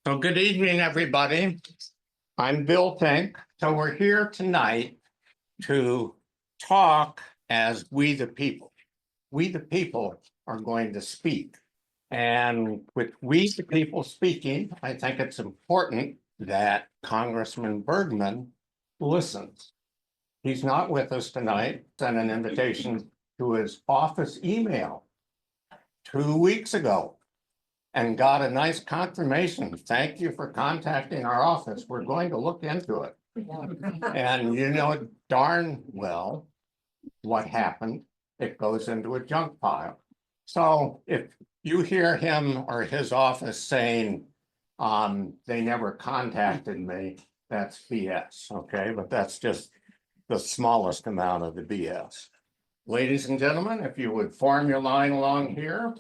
So good evening, everybody. I'm Bill Fink. So we're here tonight to talk as we the people. We the people are going to speak. And with we the people speaking, I think it's important that Congressman Bergman listens. He's not with us tonight. Sent an invitation to his office email 2 weeks ago and got a nice confirmation. Thank you for contacting our office. We're going to look into it. And you know darn well what happened. It goes into a junk pile. So if you hear him or his office saying, they never contacted me, that's BS, okay? But that's just the smallest amount of the BS. Ladies and gentlemen, if you would form your line along here,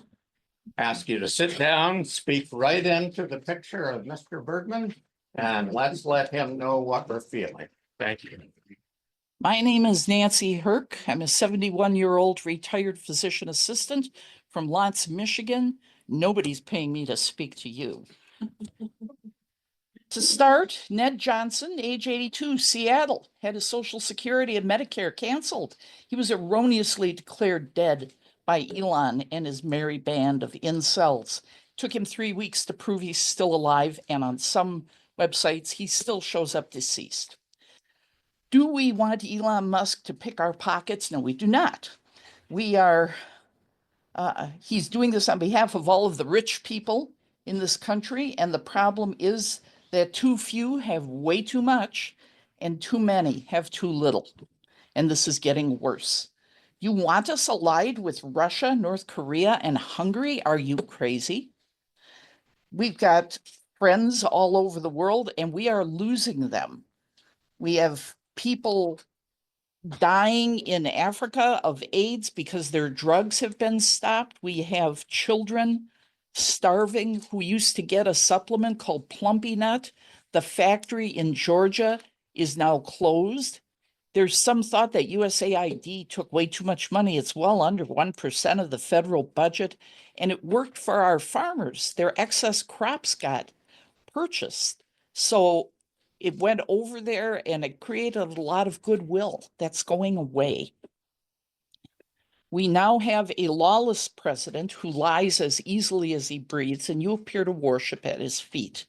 ask you to sit down, speak right into the picture of Mr. Bergman, and let's let him know what we're feeling. Thank you. My name is Nancy Herc. I'm a 71-year-old retired physician assistant from Lance, Michigan. Nobody's paying me to speak to you. To start, Ned Johnson, age 82, Seattle, had his Social Security and Medicare canceled. He was erroneously declared dead by Elon and his merry band of incels. Took him 3 weeks to prove he's still alive, and on some websites, he still shows up deceased. Do we want Elon Musk to pick our pockets? No, we do not. He's doing this on behalf of all of the rich people in this country, and the problem is that too few have way too much and too many have too little. And this is getting worse. You want us allied with Russia, North Korea, and Hungary? Are you crazy? We've got friends all over the world, and we are losing them. We have people dying in Africa of AIDS because their drugs have been stopped. We have children starving who used to get a supplement called Plumpy Nut. The factory in Georgia is now closed. There's some thought that USAID took way too much money. It's well under 1% of the federal budget, and it worked for our farmers. Their excess crops got purchased. So it went over there and it created a lot of goodwill. That's going away. We now have a lawless president who lies as easily as he breathes, and you appear to worship at his feet.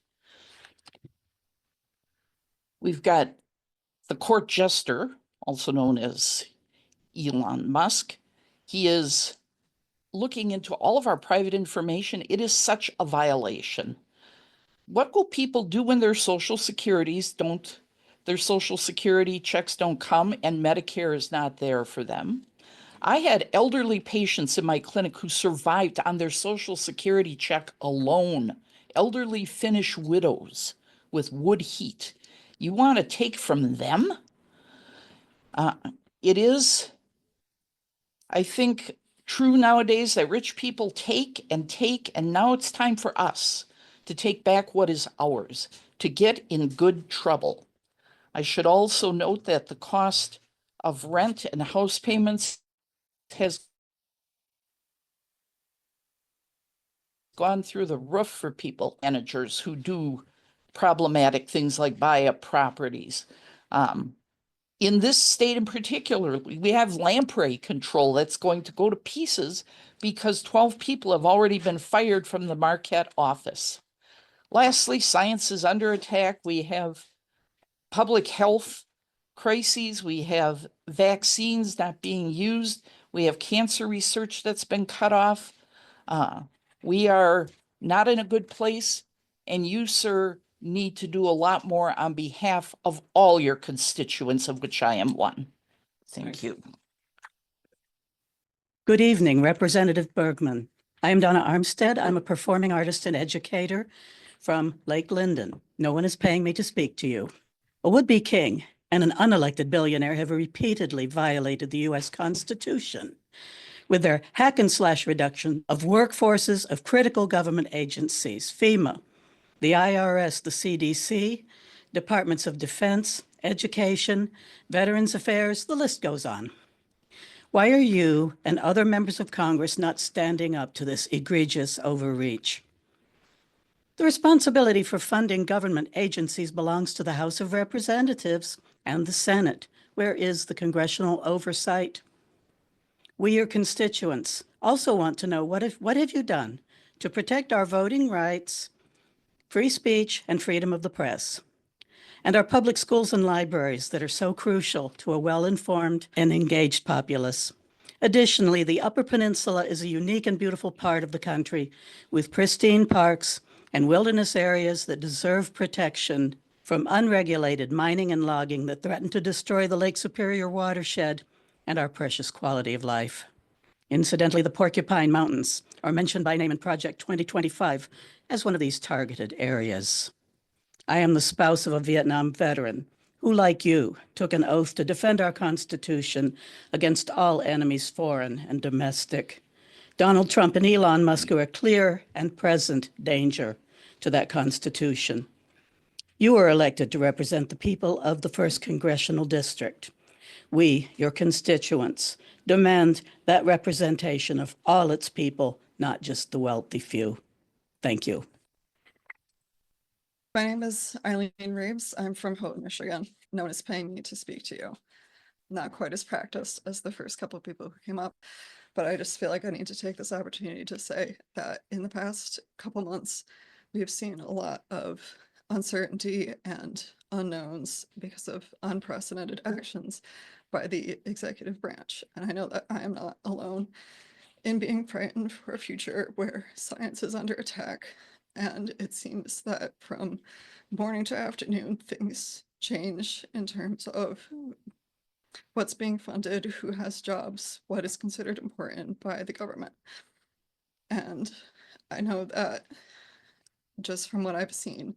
We've got the court jester, also known as Elon Musk. He is looking into all of our private information. It is such a violation. What will people do when their social security checks don't come and Medicare is not there for them? I had elderly patients in my clinic who survived on their Social Security check alone, elderly Finnish widows with wood heat. You want to take from them? It is, I think, true nowadays that rich people take, and now it's time for us to take back what is ours, to get in good trouble. I should also note that the cost of rent and house payments has gone through the roof for people, managers who do problematic things like buy up properties. In this state in particular, we have lamprey control that's going to go to pieces because 12 people have already been fired from the Marquette office. Lastly, science is under attack. We have public health crises. We have vaccines not being used. We have cancer research that's been cut off. We are not in a good place, and you, sir, need to do a lot more on behalf of all your constituents, of which I am one. Thank you. Good evening, Representative Bergman. I am Donna Armstead. I'm a performing artist and educator from Lake Linden. No one is paying me to speak to you. A would-be king and an unelected billionaire have repeatedly violated the U.S. Constitution with their hack and slash reduction of workforces of critical government agencies, FEMA, the IRS, the CDC, Departments of Defense, Education, Veterans Affairs, the list goes on. Why are you and other members of Congress not standing up to this egregious overreach? The responsibility for funding government agencies belongs to the House of Representatives and the Senate. Where is the congressional oversight? We, your constituents, also want to know what have you done to protect our voting rights, free speech, and freedom of the press, and our public schools and libraries that are so crucial to a well-informed and engaged populace. Additionally, the Upper Peninsula is a unique and beautiful part of the country with pristine parks and wilderness areas that deserve protection from unregulated mining and logging that threaten to destroy the Lake Superior watershed and our precious quality of life. Incidentally, the Porcupine Mountains are mentioned by name in Project 2025 as one of these targeted areas. I am the spouse of a Vietnam veteran who, like you, took an oath to defend our Constitution against all enemies, foreign and domestic. Donald Trump and Elon Musk are a clear and present danger to that Constitution. You were elected to represent the people of the 1st Congressional District. We, your constituents, demand that representation of all its people, not just the wealthy few. Thank you. My name is Eileen Reeves. I'm from Houghton, Michigan. No one is paying me to speak to you. Not quite as practiced as the first couple of people who came up, but I just feel like I need to take this opportunity to say that in the past couple months, we have seen a lot of uncertainty and unknowns because of unprecedented actions by the executive branch. And I know that I am not alone in being frightened for a future where science is under attack. And it seems that from morning to afternoon, things change in terms of what's being funded, who has jobs, what is considered important by the government. And I know that just from what I've seen,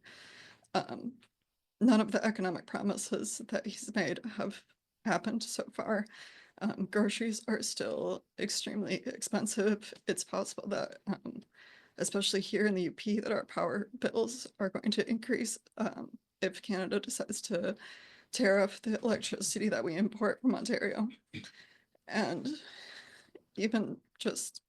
none of the economic promises that he's made have happened so far. Groceries are still extremely expensive. It's possible that especially here in the UP, that our power bills are going to increase if Canada decides to tariff the electricity that we import from Ontario. And even just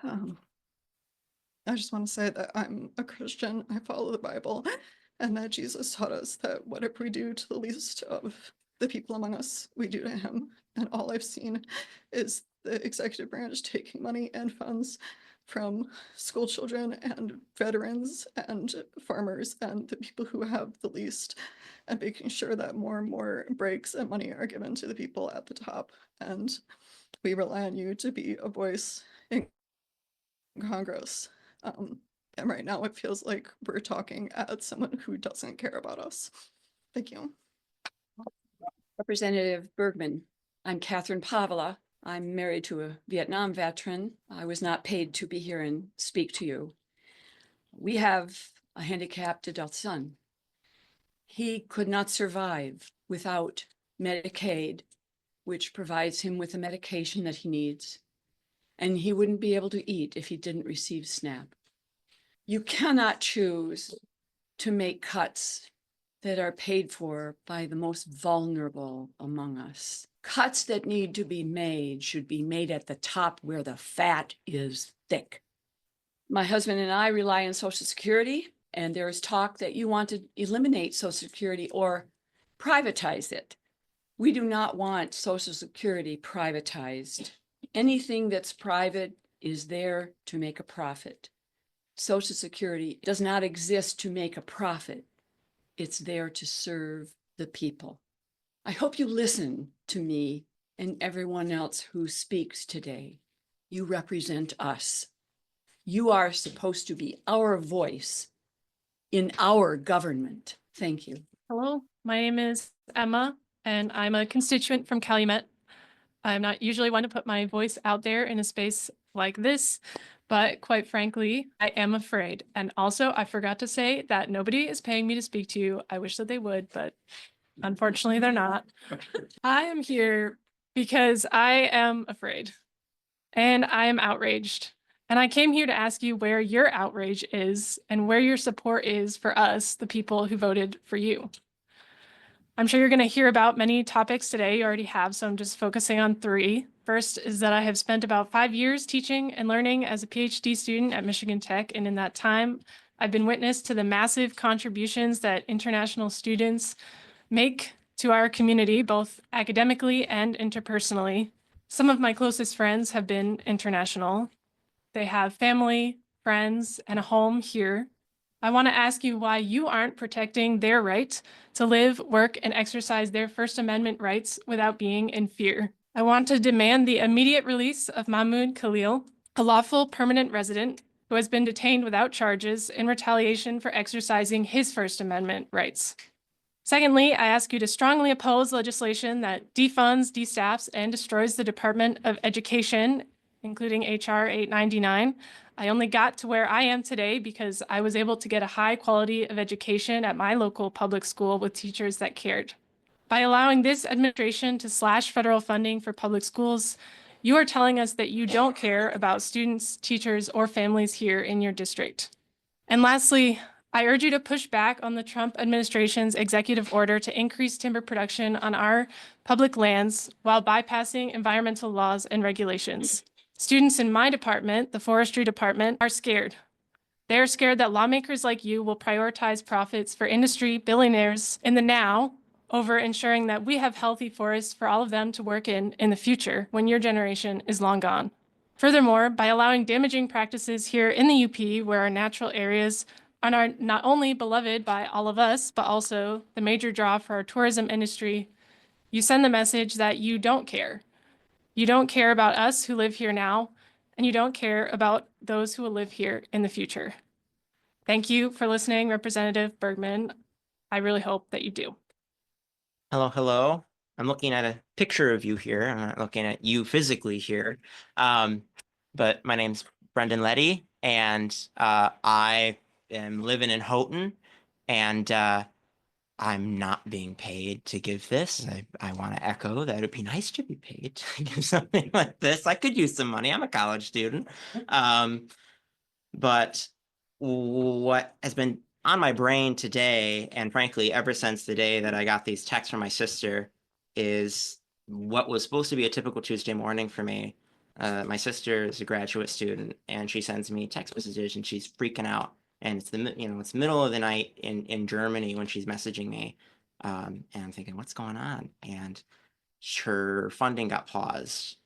I just want to say that I'm a Christian, I follow the Bible, and that Jesus taught us that whatever we do to the least of the people among us, we do to him. And all I've seen is the executive branch taking money and funds from school children and veterans and farmers and the people who have the least, and making sure that more and more breaks and money are given to the people at the top. And we rely on you to be a voice in Congress. And right now it feels like we're talking at someone who doesn't care about us. Thank you. Representative Bergman. I'm Catherine Pavla. I'm married to a Vietnam veteran. I was not paid to be here and speak to you. We have a handicapped adult son. He could not survive without Medicaid, which provides him with the medication that he needs. And he wouldn't be able to eat if he didn't receive SNAP. You cannot choose to make cuts that are paid for by the most vulnerable among us. Cuts that need to be made should be made at the top where the fat is thick. My husband and I rely on Social Security, and there is talk that you want to eliminate Social Security or privatize it. We do not want Social Security privatized. Anything that's private is there to make a profit. Social Security does not exist to make a profit. It's there to serve the people. I hope you listen to me and everyone else who speaks today. You represent us. You are supposed to be our voice in our government. Thank you. Hello, my name is Emma, and I'm a constituent from Calumet. I'm not usually one to put my voice out there in a space like this, but quite frankly, I am afraid. And also, I forgot to say that nobody is paying me to speak to you. I wish that they would, but unfortunately, they're not. I am here because I am afraid and I am outraged. And I came here to ask you where your outrage is and where your support is for us, the people who voted for you. I'm sure you're going to hear about many topics today. You already have, so I'm just focusing on 3. First is that I have spent about 5 years teaching and learning as a PhD student at Michigan Tech, and in that time, I've been witness to the massive contributions that international students make to our community, both academically and interpersonally. Some of my closest friends have been international. They have family, friends, and a home here. I want to ask you why you aren't protecting their right to live, work, and exercise their First Amendment rights without being in fear. I want to demand the immediate release of Mahmoud Khalil, a lawful permanent resident who has been detained without charges in retaliation for exercising his First Amendment rights. Secondly, I ask you to strongly oppose legislation that defunds, destaffs, and destroys the Department of Education, including HR 899. I only got to where I am today because I was able to get a high quality of education at my local public school with teachers that cared. By allowing this administration to slash federal funding for public schools, you are telling us that you don't care about students, teachers, or families here in your district. And lastly, I urge you to push back on the Trump administration's executive order to increase timber production on our public lands while bypassing environmental laws and regulations. Students in my department, the forestry department, are scared. They're scared that lawmakers like you will prioritize profits for industry billionaires in the now over ensuring that we have healthy forests for all of them to work in the future when your generation is long gone. Furthermore, by allowing damaging practices here in the UP where our natural areas are not only beloved by all of us, but also the major draw for our tourism industry, you send the message that you don't care. You don't care about us who live here now, and you don't care about those who will live here in the future. Thank you for listening, Representative Bergman. I really hope that you do. Hello, hello. I'm looking at a picture of you here. I'm not looking at you physically here. But my name's Brendan Letty, and I am living in Houghton, and I'm not being paid to give this. I want to echo that it'd be nice to be paid to give something like this. I could use some money. I'm a college student. But what has been on my brain today, and frankly, ever since the day that I got these texts from my sister, is what was supposed to be a typical Tuesday morning for me. My sister is a graduate student, and she sends me text messages, and she's freaking out. And it's it's middle of the night in Germany when she's messaging me, and I'm thinking, what's going on? And her funding got paused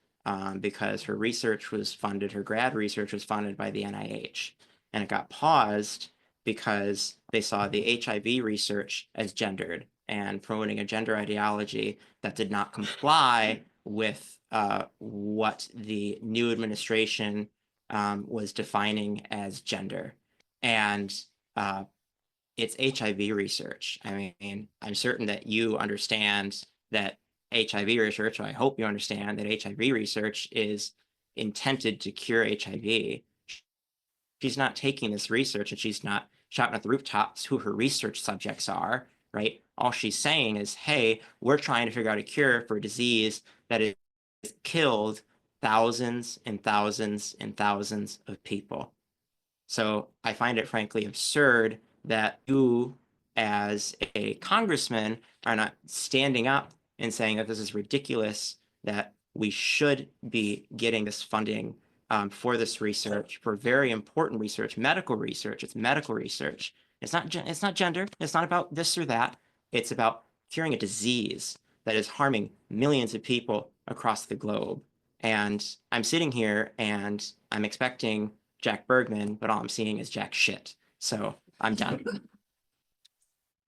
because her research was funded, her grad research was funded by the NIH, and it got paused because they saw the HIV research as gendered and promoting a gender ideology that did not comply with what the new administration was defining as gender. And it's HIV research. I mean, I'm certain that you understand that HIV research, or I hope you understand that HIV research is intended to cure HIV. She's not taking this research and she's not shouting at the rooftops who her research subjects are, right? All she's saying is, hey, we're trying to figure out a cure for a disease that has killed thousands and thousands and thousands of people. So I find it frankly absurd that you, as a congressman, are not standing up and saying that this is ridiculous, that we should be getting this funding for this research, for very important research, medical research. It's medical research. It's not gender. It's not about this or that. It's about curing a disease that is harming millions of people across the globe. And I'm sitting here and I'm expecting Jack Bergman, but all I'm seeing is jack shit. So I'm done.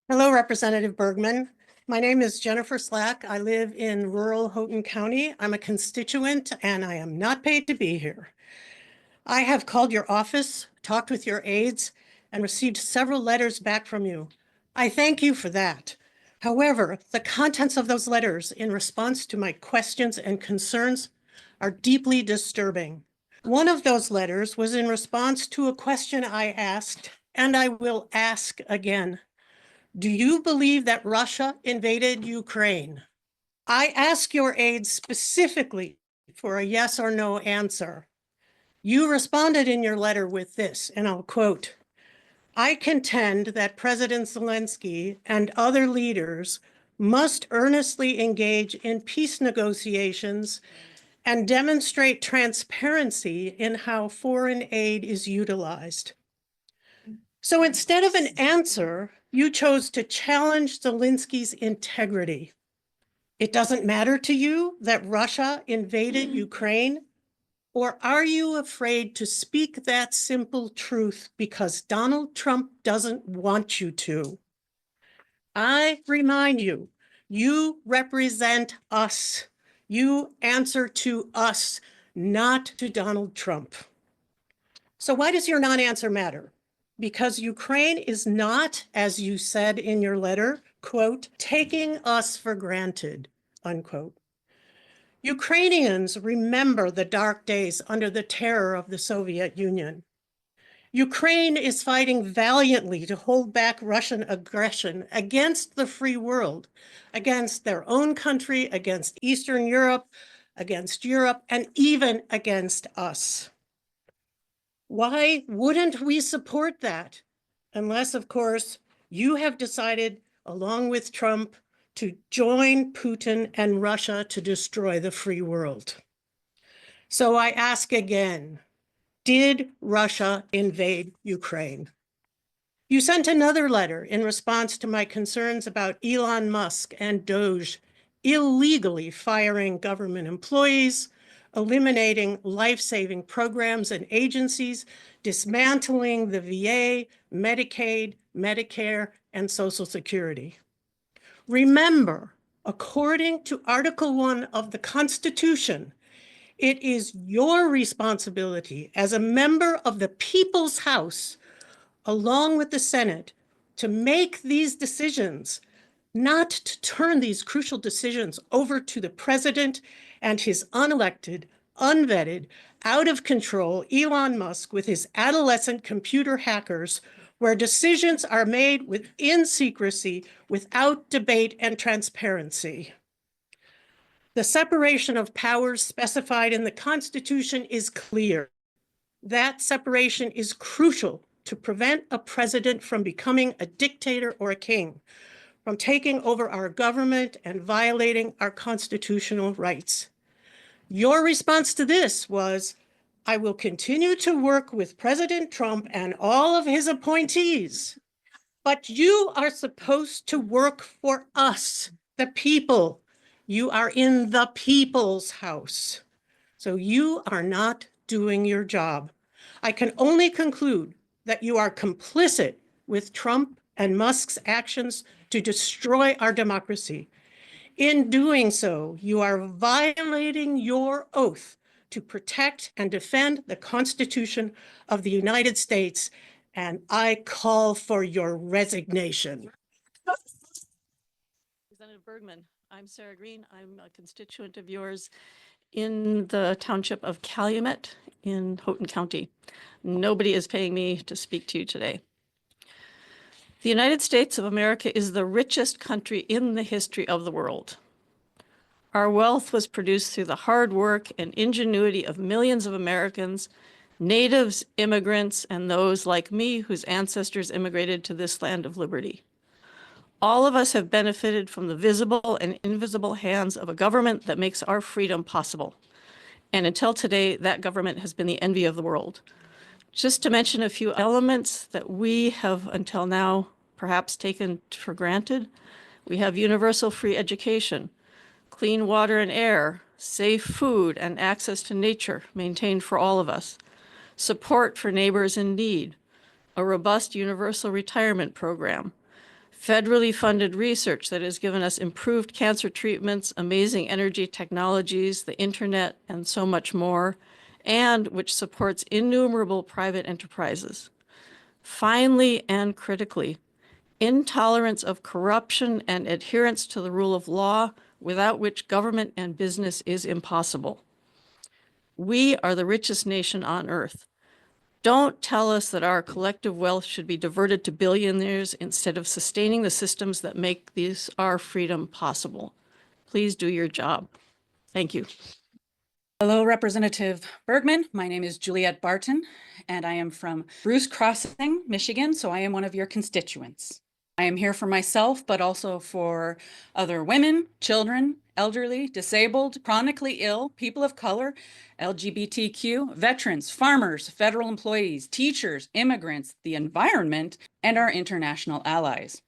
Hello, Representative Bergman. My name is Jennifer Slack. I live in rural Houghton County. I'm a constituent and I am not paid to be here. I have called your office, talked with your aides, and received several letters back from you. I thank you for that. However, the contents of those letters in response to my questions and concerns are deeply disturbing. One of those letters was in response to a question I asked, and I will ask again. Do you believe that Russia invaded Ukraine? I ask your aides specifically for a yes or no answer. You responded in your letter with this, and I'll quote, I contend that President Zelensky and other leaders must earnestly engage in peace negotiations and demonstrate transparency in how foreign aid is utilized. So instead of an answer, you chose to challenge Zelensky's integrity. It doesn't matter to you that Russia invaded Ukraine? Or are you afraid to speak that simple truth because Donald Trump doesn't want you to? I remind you, you represent us. You answer to us, not to Donald Trump. So why does your non-answer matter? Because Ukraine is not, as you said in your letter, quote, taking us for granted, unquote. Ukrainians remember the dark days under the terror of the Soviet Union. Ukraine is fighting valiantly to hold back Russian aggression against the free world, against their own country, against Eastern Europe, against Europe, and even against us. Why wouldn't we support that? Unless, of course, you have decided, along with Trump, to join Putin and Russia to destroy the free world. So I ask again, did Russia invade Ukraine? You sent another letter in response to my concerns about Elon Musk and Doge illegally firing government employees, eliminating life-saving programs and agencies, dismantling the VA, Medicaid, Medicare, and Social Security. Remember, according to Article 1 of the Constitution, it is your responsibility as a member of the People's House, along with the Senate, to make these decisions, not to turn these crucial decisions over to the president and his unelected, unvetted, out of control Elon Musk with his adolescent computer hackers, where decisions are made within secrecy, without debate and transparency. The separation of powers specified in the Constitution is clear. That separation is crucial to prevent a president from becoming a dictator or a king, from taking over our government and violating our constitutional rights. Your response to this was, I will continue to work with President Trump and all of his appointees, but you are supposed to work for us, the people. You are in the people's house. So you are not doing your job. I can only conclude that you are complicit with Trump and Musk's actions to destroy our democracy. In doing so, you are violating your oath to protect and defend the Constitution of the United States, and I call for your resignation. Representative Bergman, I'm Sarah Green. I'm a constituent of yours in the township of Calumet in Houghton County. Nobody is paying me to speak to you today. The United States of America is the richest country in the history of the world. Our wealth was produced through the hard work and ingenuity of millions of Americans, natives, immigrants, and those like me whose ancestors immigrated to this land of liberty. All of us have benefited from the visible and invisible hands of a government that makes our freedom possible. And until today, that government has been the envy of the world. Just to mention a few elements that we have until now perhaps taken for granted, we have universal free education, clean water and air, safe food, and access to nature maintained for all of us, support for neighbors in need, a robust universal retirement program, federally funded research that has given us improved cancer treatments, amazing energy technologies, the internet, and so much more, and which supports innumerable private enterprises. Finally and critically, intolerance of corruption and adherence to the rule of law, without which government and business is impossible. We are the richest nation on earth. Don't tell us that our collective wealth should be diverted to billionaires instead of sustaining the systems that make our freedom possible. Please do your job. Thank you. Hello, Representative Bergman. My name is Juliette Barton, and I am from Bruce Crossing, Michigan, so I am one of your constituents. I am here for myself, but also for other women, children, elderly, disabled, chronically ill, people of color, LGBTQ, veterans, farmers, federal employees, teachers, immigrants, the environment, and our international allies.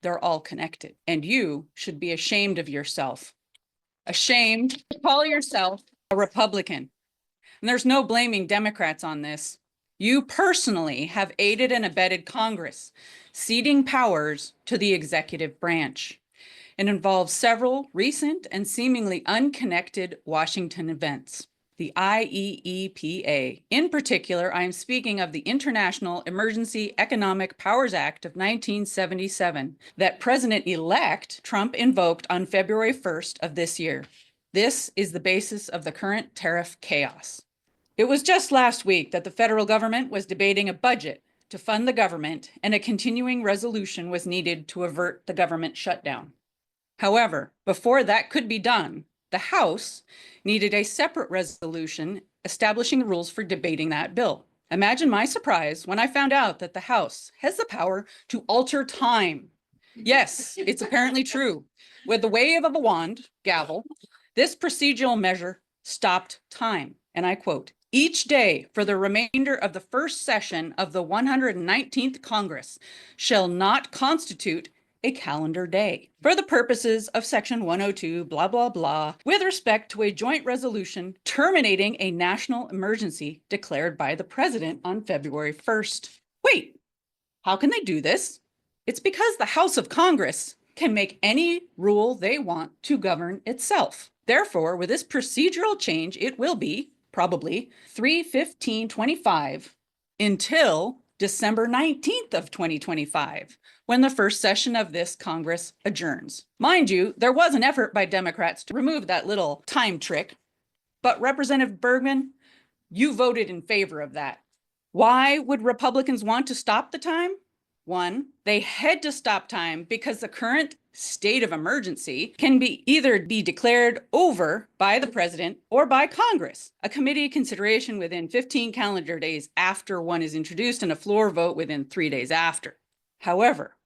They're all connected, and you should be ashamed of yourself. Ashamed to call yourself a Republican. And there's no blaming Democrats on this. You personally have aided and abetted Congress, ceding powers to the executive branch. It involves several recent and seemingly unconnected Washington events. The IEEPA. In particular, I am speaking of the International Emergency Economic Powers Act of 1977 that President-elect Trump invoked on February 1st of this year. This is the basis of the current tariff chaos. It was just last week that the federal government was debating a budget to fund the government, and a continuing resolution was needed to avert the government shutdown. However, before that could be done, the House needed a separate resolution establishing the rules for debating that bill. Imagine my surprise when I found out that the House has the power to alter time. Yes, it's apparently true. With the wave of a wand, gavel, this procedural measure stopped time. And I quote, "Each day for the remainder of the first session of the 119th Congress shall not constitute a calendar day for the purposes of section 102, blah, blah, blah, with respect to a joint resolution terminating a national emergency declared by the president on February 1st. Wait, how can they do this? It's because the House of Congress can make any rule they want to govern itself. Therefore, with this procedural change, it will be probably 3/15/25 until December 19th of 2025, when the first session of this Congress adjourns. Mind you, there was an effort by Democrats to remove that little time trick, but Representative Bergman, you voted in favor of that. Why would Republicans want to stop the time? One, they had to stop time because the current state of emergency can either be declared over by the president or by Congress. A committee consideration within 15 calendar days after one is introduced and a floor vote within 3 days after. However,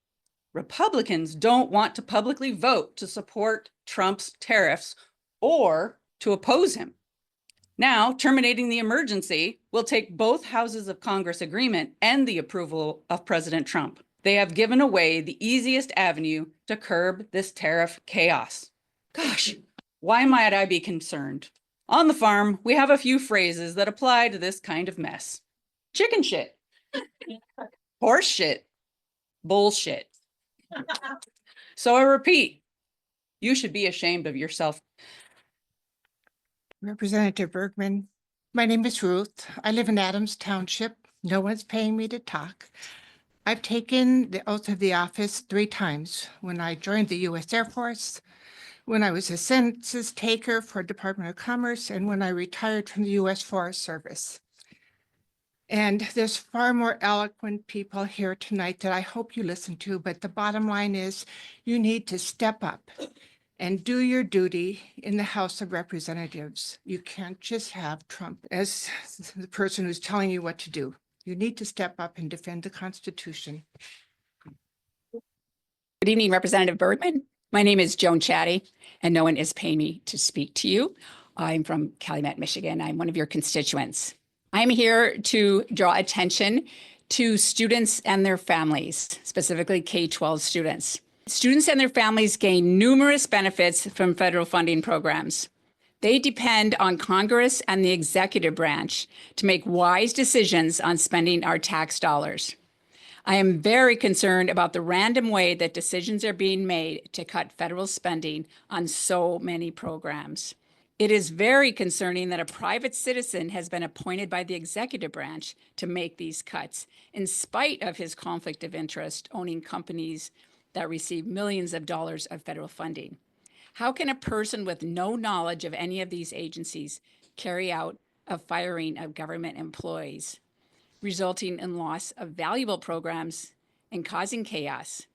Republicans don't want to publicly vote to support Trump's tariffs or to oppose him. Now, terminating the emergency will take both houses of Congress agreement and the approval of President Trump. They have given away the easiest avenue to curb this tariff chaos. Gosh, why might I be concerned? On the farm, we have a few phrases that apply to this kind of mess. Chicken shit, horse shit, bullshit. So I repeat, you should be ashamed of yourself. Representative Bergman, my name is Ruth. I live in Adams Township. No one's paying me to talk. I've taken the oath of the office 3 times: when I joined the U.S. Air Force, when I was a census taker for Department of Commerce, and when I retired from the U.S. Forest Service. And there's far more eloquent people here tonight that I hope you listen to, but the bottom line is you need to step up and do your duty in the House of Representatives. You can't just have Trump as the person who's telling you what to do. You need to step up and defend the Constitution. Good evening, Representative Bergman. My name is Joan Chatty, and no one is paying me to speak to you. I'm from Calumet, Michigan. I'm one of your constituents. I'm here to draw attention to students and their families, specifically K-12 students. Students and their families gain numerous benefits from federal funding programs. They depend on Congress and the executive branch to make wise decisions on spending our tax dollars. I am very concerned about the random way that decisions are being made to cut federal spending on so many programs. It is very concerning that a private citizen has been appointed by the executive branch to make these cuts, in spite of his conflict of interest owning companies that receive millions of dollars of federal funding. How can a person with no knowledge of any of these agencies carry out a firing of government employees, resulting in loss of valuable programs and causing chaos?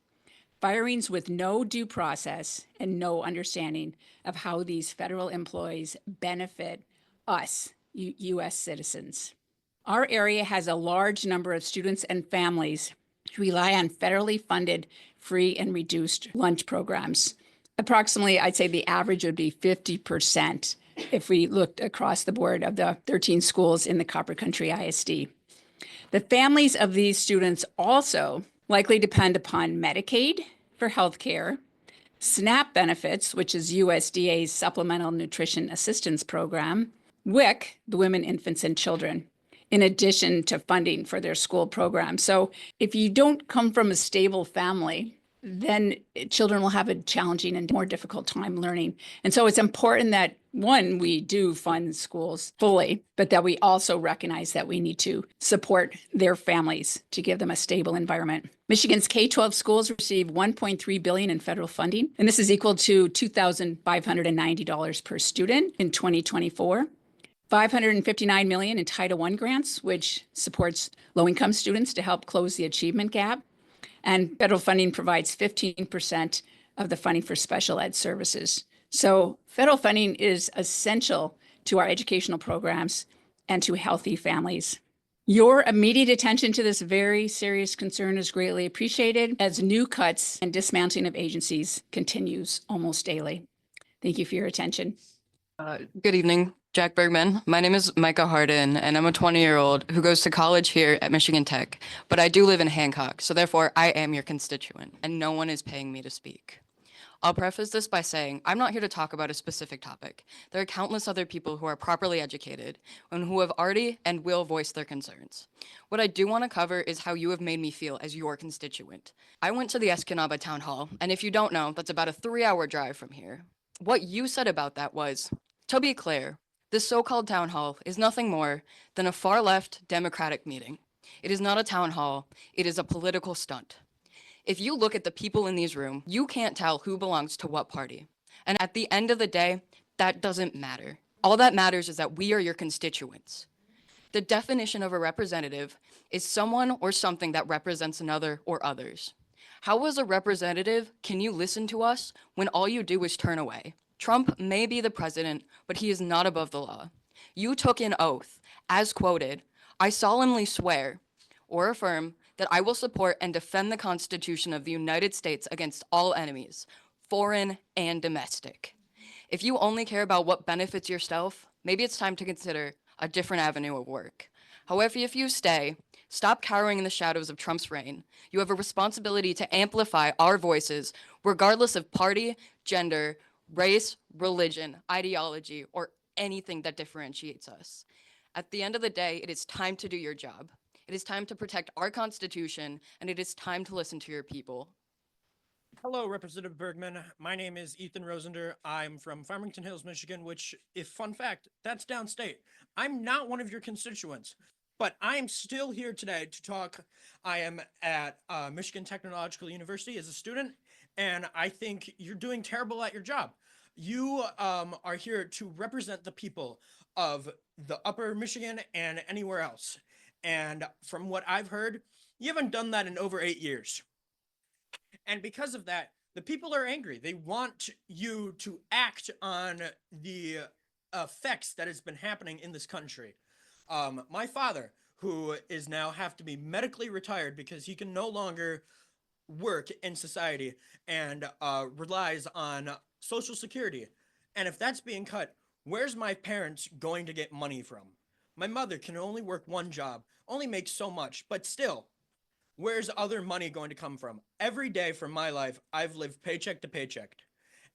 Firings with no due process and no understanding of how these federal employees benefit us, U.S. citizens. Our area has a large number of students and families rely on federally funded free and reduced lunch programs. Approximately, I'd say the average would be 50% if we looked across the board of the 13 schools in the Copper Country ISD. The families of these students also likely depend upon Medicaid for healthcare, SNAP benefits, which is USDA's Supplemental Nutrition Assistance Program, WIC, the Women, Infants, and Children, in addition to funding for their school program. So if you don't come from a stable family, then children will have a challenging and more difficult time learning. And so it's important that, one, we do fund schools fully, but that we also recognize that we need to support their families to give them a stable environment. Michigan's K-12 schools receive $1.3 billion in federal funding, and this is equal to $2,590 per student in 2024. $559 million in Title I grants, which supports low-income students to help close the achievement gap. And federal funding provides 15% of the funding for special ed services. So federal funding is essential to our educational programs and to healthy families. Your immediate attention to this very serious concern is greatly appreciated as new cuts and dismantling of agencies continues almost daily. Thank you for your attention. Good evening, Jack Bergman. My name is Micah Houghton, and I'm a 20-year-old who goes to college here at Michigan Tech, but I do live in Hancock, so therefore I am your constituent, and no one is paying me to speak. I'll preface this by saying I'm not here to talk about a specific topic. There are countless other people who are properly educated and who have already and will voice their concerns. What I do want to cover is how you have made me feel as your constituent. I went to the Escanaba Town Hall, and if you don't know, that's about a 3-hour drive from here. What you said about that was, to be clear, this so-called town hall is nothing more than a far-left Democratic meeting. It is not a town hall, it is a political stunt. If you look at the people in these rooms, you can't tell who belongs to what party. And at the end of the day, that doesn't matter. All that matters is that we are your constituents. The definition of a representative is someone or something that represents another or others. How as a representative can you listen to us when all you do is turn away? Trump may be the president, but he is not above the law. You took an oath, as quoted, I solemnly swear or affirm that I will support and defend the Constitution of the United States against all enemies, foreign and domestic. If you only care about what benefits yourself, maybe it's time to consider a different avenue of work. However, if you stay, stop cowering in the shadows of Trump's reign. You have a responsibility to amplify our voices, regardless of party, gender, race, religion, ideology, or anything that differentiates us. At the end of the day, it is time to do your job. It is time to protect our Constitution, and it is time to listen to your people. Hello, Representative Bergman. My name is Ethan Rosender. I'm from Farmington Hills, Michigan, which, if fun fact, that's downstate. I'm not one of your constituents, but I am still here today to talk. I am at Michigan Technological University as a student, and I think you're doing terrible at your job. You are here to represent the people of the upper Michigan and anywhere else. And from what I've heard, you haven't done that in over 8 years. And because of that, the people are angry. They want you to act on the effects that has been happening in this country. My father, who is now have to be medically retired because he can no longer work in society and relies on Social Security. And if that's being cut, where's my parents going to get money from? My mother can only work one job, only makes so much, but still, where's other money going to come from? Every day from my life, I've lived paycheck to paycheck,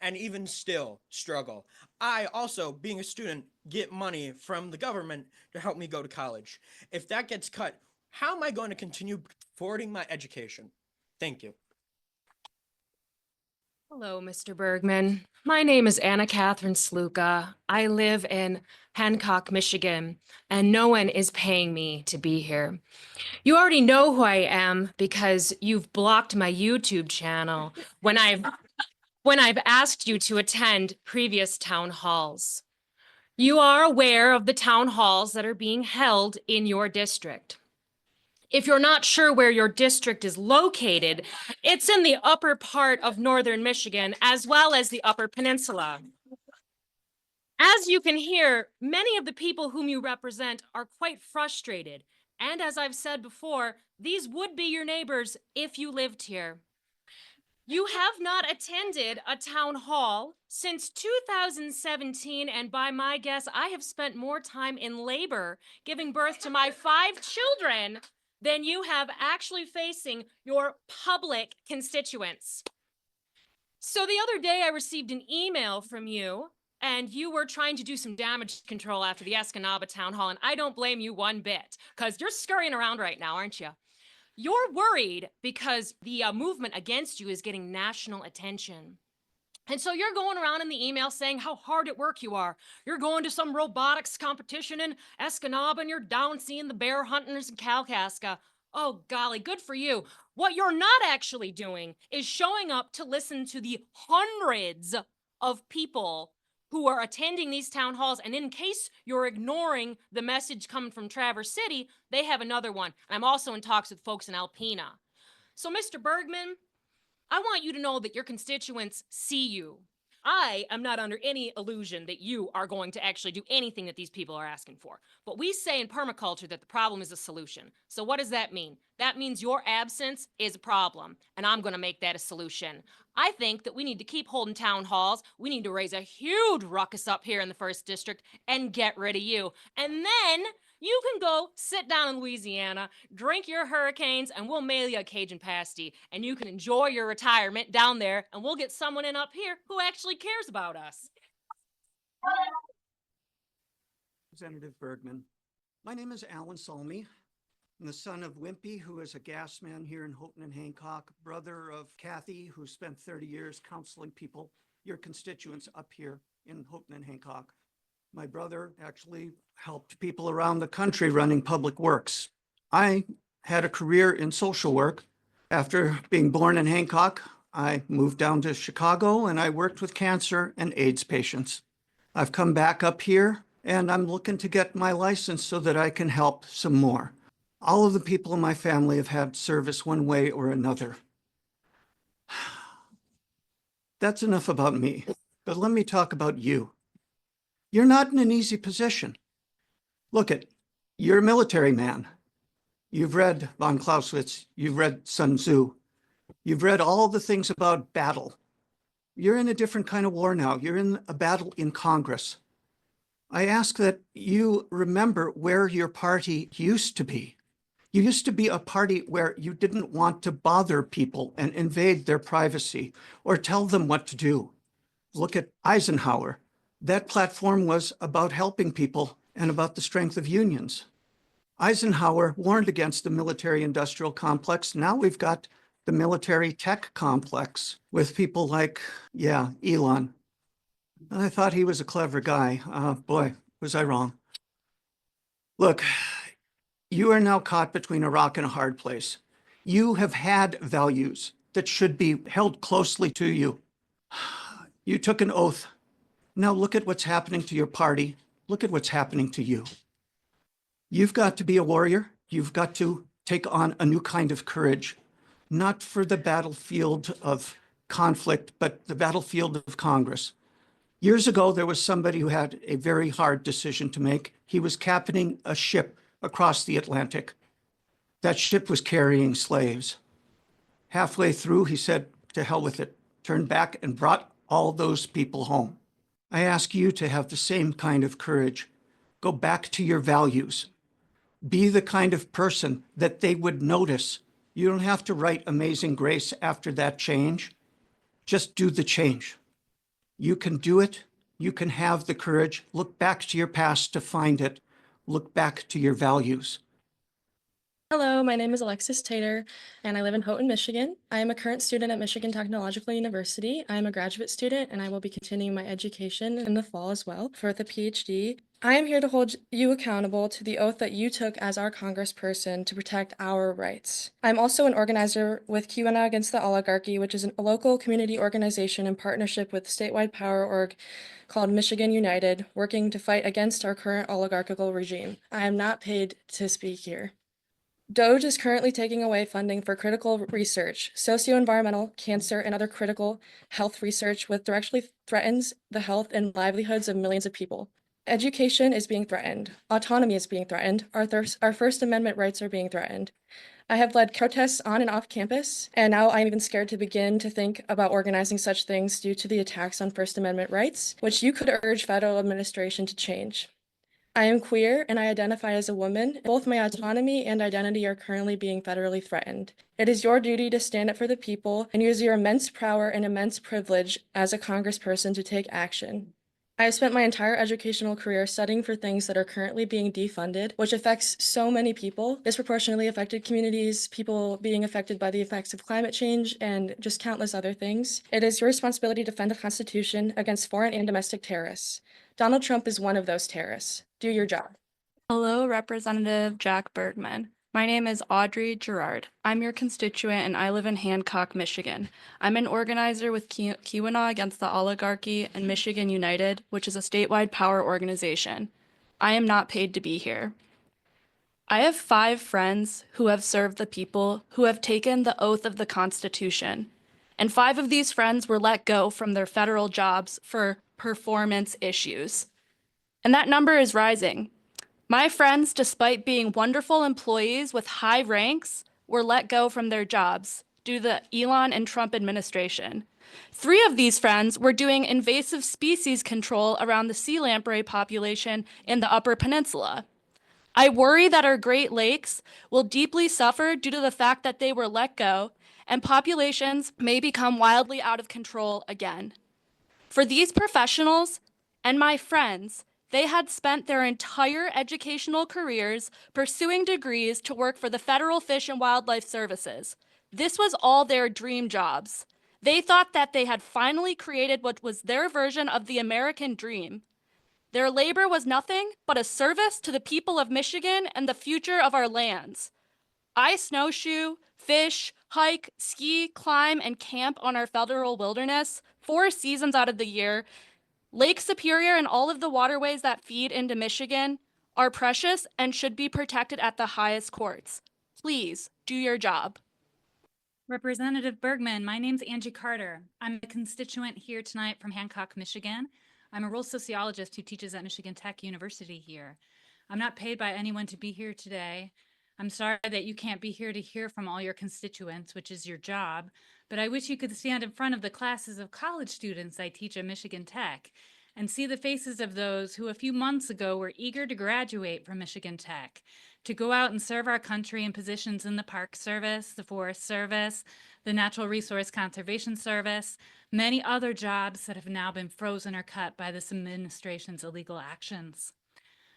and even still struggle. I also, being a student, get money from the government to help me go to college. If that gets cut, how am I going to continue forwarding my education? Thank you. Hello, Mr. Bergman. My name is Anna Catherine Sluka. I live in Hancock, Michigan, and no one is paying me to be here. You already know who I am because you've blocked my YouTube channel when I've asked you to attend previous town halls. You are aware of the town halls that are being held in your district. If you're not sure where your district is located, it's in the upper part of northern Michigan, as well as the Upper Peninsula. As you can hear, many of the people whom you represent are quite frustrated And as I've said before, these would be your neighbors if you lived here. You have not attended a town hall since 2017, and by my guess, I have spent more time in labor giving birth to my 5 children than you have actually facing your public constituents. So the other day I received an email from you, and you were trying to do some damage control after the Escanaba town hall, and I don't blame you one bit, because you're scurrying around right now, aren't you? You're worried because the movement against you is getting national attention. And so you're going around in the email saying how hard at work you are. You're going to some robotics competition in Escanaba and you're down seeing the bear hunters in Kalkaska. Oh, golly, good for you. What you're not actually doing is showing up to listen to the hundreds of people who are attending these town halls. And in case you're ignoring the message coming from Traverse City, they have another one. And I'm also in talks with folks in Alpena. So, Mr. Bergman, I want you to know that your constituents see you. I am not under any illusion that you are going to actually do anything that these people are asking for. But we say in permaculture that the problem is a solution. So what does that mean? That means your absence is a problem, and I'm going to make that a solution. I think that we need to keep holding town halls. We need to raise a huge ruckus up here in the 1st District and get rid of you. And then you can go sit down in Louisiana, drink your hurricanes, and we'll mail you a Cajun pasty. And you can enjoy your retirement down there, and we'll get someone in up here who actually cares about us. Representative Bergman. My name is Alan Salmi. I'm the son of Wimpy, who is a gas man here in Houghton and Hancock, brother of Kathy, who spent 30 years counseling people, your constituents up here in Houghton and Hancock. My brother actually helped people around the country running public works. I had a career in social work. After being born in Hancock, I moved down to Chicago and I worked with cancer and AIDS patients. I've come back up here and I'm looking to get my license so that I can help some more. All of the people in my family have had service one way or another. That's enough about me, but let me talk about you. You're not in an easy position. Look you're a military man. You've read von Clausewitz, you've read Sun Tzu, you've read all the things about battle. You're in a different kind of war now. You're in a battle in Congress. I ask that you remember where your party used to be. You used to be a party where you didn't want to bother people and invade their privacy or tell them what to do. Look at Eisenhower. That platform was about helping people and about the strength of unions. Eisenhower warned against the military-industrial complex. Now we've got the military tech complex with people like, Elon. I thought he was a clever guy. Boy, was I wrong. Look, you are now caught between a rock and a hard place. You have had values that should be held closely to you. You took an oath. Now look at what's happening to your party. Look at what's happening to you. You've got to be a warrior. You've got to take on a new kind of courage, not for the battlefield of conflict, but the battlefield of Congress. Years ago, there was somebody who had a very hard decision to make. He was captaining a ship across the Atlantic. That ship was carrying slaves. Halfway through, he said, to hell with it, turned back and brought all those people home. I ask you to have the same kind of courage. Go back to your values. Be the kind of person that they would notice. You don't have to write Amazing Grace after that change. Just do the change. You can do it. You can have the courage. Look back to your past to find it. Look back to your values. Hello, my name is Alexis Tater, and I live in Houghton, Michigan. I am a current student at Michigan Technological University. I am a graduate student, and I will be continuing my education in the fall as well for the PhD. I am here to hold you accountable to the oath that you took as our congressperson to protect our rights. I'm also an organizer with QAnon Against the Oligarchy, which is a local community organization in partnership with statewide power org called Michigan United, working to fight against our current oligarchical regime. I am not paid to speak here. DOGE is currently taking away funding for critical research, socio-environmental, cancer, and other critical health research, which directly threatens the health and livelihoods of millions of people. Education is being threatened. Autonomy is being threatened. Our First Amendment rights are being threatened. I have led protests on and off campus, and now I'm even scared to begin to think about organizing such things due to the attacks on First Amendment rights, which you could urge federal administration to change. I am queer and I identify as a woman. Both my autonomy and identity are currently being federally threatened. It is your duty to stand up for the people and use your immense power and immense privilege as a congressperson to take action. I have spent my entire educational career studying for things that are currently being defunded, which affects so many people, disproportionately affected communities, people being affected by the effects of climate change, and just countless other things. It is your responsibility to defend the Constitution against foreign and domestic terrorists. Donald Trump is one of those terrorists. Do your job. Hello, Representative Jack Bergman. My name is Audrey Gerard. I'm your constituent and I live in Hancock, Michigan. I'm an organizer with Keweenaw Against the Oligarchy and Michigan United, which is a statewide power organization. I am not paid to be here. I have 5 friends who have served the people, who have taken the oath of the Constitution. And 5 of these friends were let go from their federal jobs for performance issues. And that number is rising. My friends, despite being wonderful employees with high ranks, were let go from their jobs due to the Elon and Trump administration. 3 of these friends were doing invasive species control around the sea lamprey population in the Upper Peninsula. I worry that our Great Lakes will deeply suffer due to the fact that they were let go, and populations may become wildly out of control again. For these professionals and my friends, they had spent their entire educational careers pursuing degrees to work for the Federal Fish and Wildlife Services. This was all their dream jobs. They thought that they had finally created what was their version of the American dream. Their labor was nothing but a service to the people of Michigan and the future of our lands. I snowshoe, fish, hike, ski, climb, and camp on our federal wilderness 4 seasons out of the year. Lake Superior and all of the waterways that feed into Michigan are precious and should be protected at the highest courts. Please do your job. Representative Bergman, my name's Angie Carter. I'm a constituent here tonight from Hancock, Michigan. I'm a rural sociologist who teaches at Michigan Tech University here. I'm not paid by anyone to be here today. I'm sorry that you can't be here to hear from all your constituents, which is your job, but I wish you could stand in front of the classes of college students I teach at Michigan Tech and see the faces of those who a few months ago were eager to graduate from Michigan Tech, to go out and serve our country in positions in the Park Service, the Forest Service, the Natural Resource Conservation Service, many other jobs that have now been frozen or cut by this administration's illegal actions.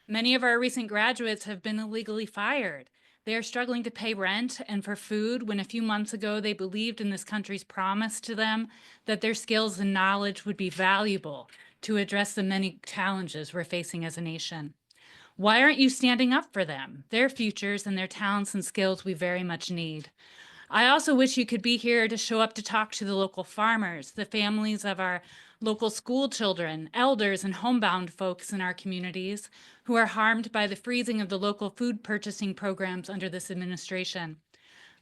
Many of our recent graduates have been illegally fired. They are struggling to pay rent and for food when a few months ago they believed in this country's promise to them that their skills and knowledge would be valuable to address the many challenges we're facing as a nation. Why aren't you standing up for them, their futures and their talents and skills we very much need? I also wish you could be here to show up to talk to the local farmers, the families of our local school children, elders, and homebound folks in our communities who are harmed by the freezing of the local food purchasing programs under this administration.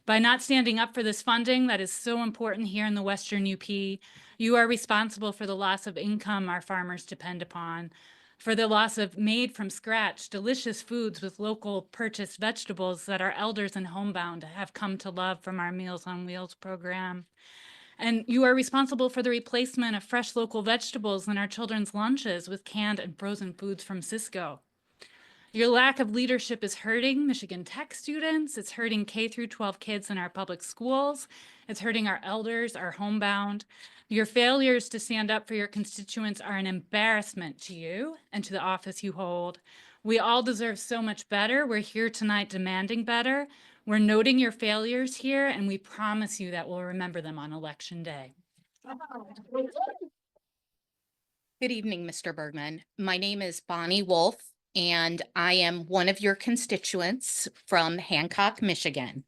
By not standing up for this funding that is so important here in the Western UP, you are responsible for the loss of income our farmers depend upon, for the loss of made from scratch, delicious foods with local purchased vegetables that our elders and homebound have come to love from our Meals on Wheels program. And you are responsible for the replacement of fresh local vegetables in our children's lunches with canned and frozen foods from Cisco. Your lack of leadership is hurting Michigan Tech students. It's hurting K through 12 kids in our public schools. It's hurting our elders, our homebound. Your failures to stand up for your constituents are an embarrassment to you and to the office you hold. We all deserve so much better. We're here tonight demanding better. We're noting your failures here, and we promise you that we'll remember them on Election Day. Good evening, Mr. Bergman. My name is Bonnie Wolf, and I am one of your constituents from Hancock, Michigan.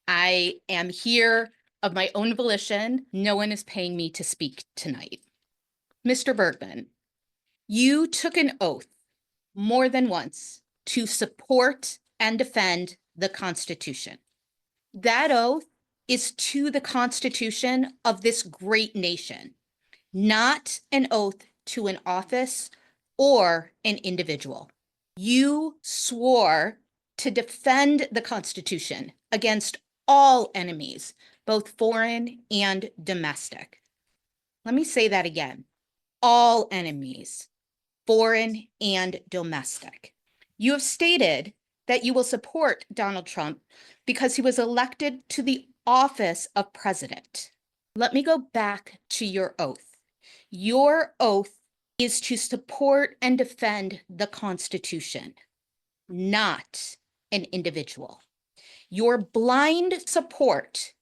I am here of my own volition. No one is paying me to speak tonight. Mr. Bergman, you took an oath more than once to support and defend the Constitution. That oath is to the Constitution of this great nation, not an oath to an office or an individual. You swore to defend the Constitution against all enemies, both foreign and domestic. Let me say that again. All enemies, foreign and domestic. You have stated that you will support Donald Trump because he was elected to the office of president. Let me go back to your oath. Your oath is to support and defend the Constitution, not an individual. Your blind support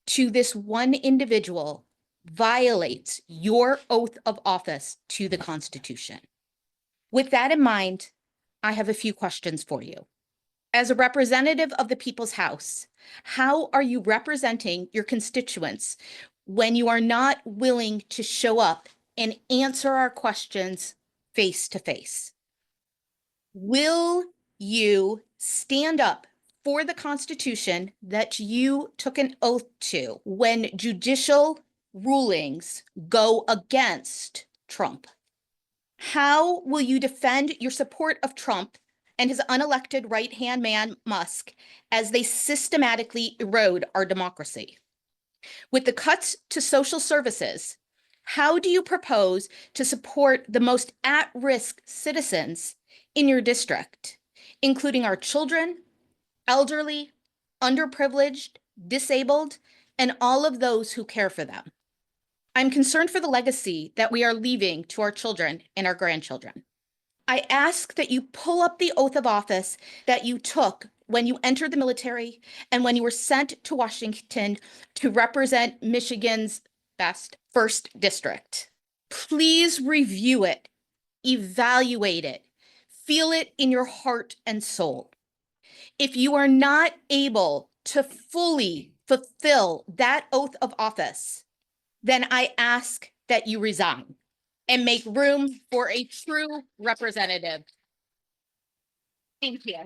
to this one individual violates your oath of office to the Constitution. With that in mind, I have a few questions for you. As a representative of the People's House, how are you representing your constituents when you are not willing to show up and answer our questions face to face? Will you stand up for the Constitution that you took an oath to when judicial rulings go against Trump? How will you defend your support of Trump and his unelected right-hand man, Musk, as they systematically erode our democracy? With the cuts to social services, how do you propose to support the most at-risk citizens in your district, including our children, elderly, underprivileged, disabled, and all of those who care for them? I'm concerned for the legacy that we are leaving to our children and our grandchildren. I ask that you pull up the oath of office that you took when you entered the military and when you were sent to Washington to represent Michigan's best 1st district. Please review it, evaluate it, feel it in your heart and soul. If you are not able to fully fulfill that oath of office, then I ask that you resign and make room for a true representative. Thank you.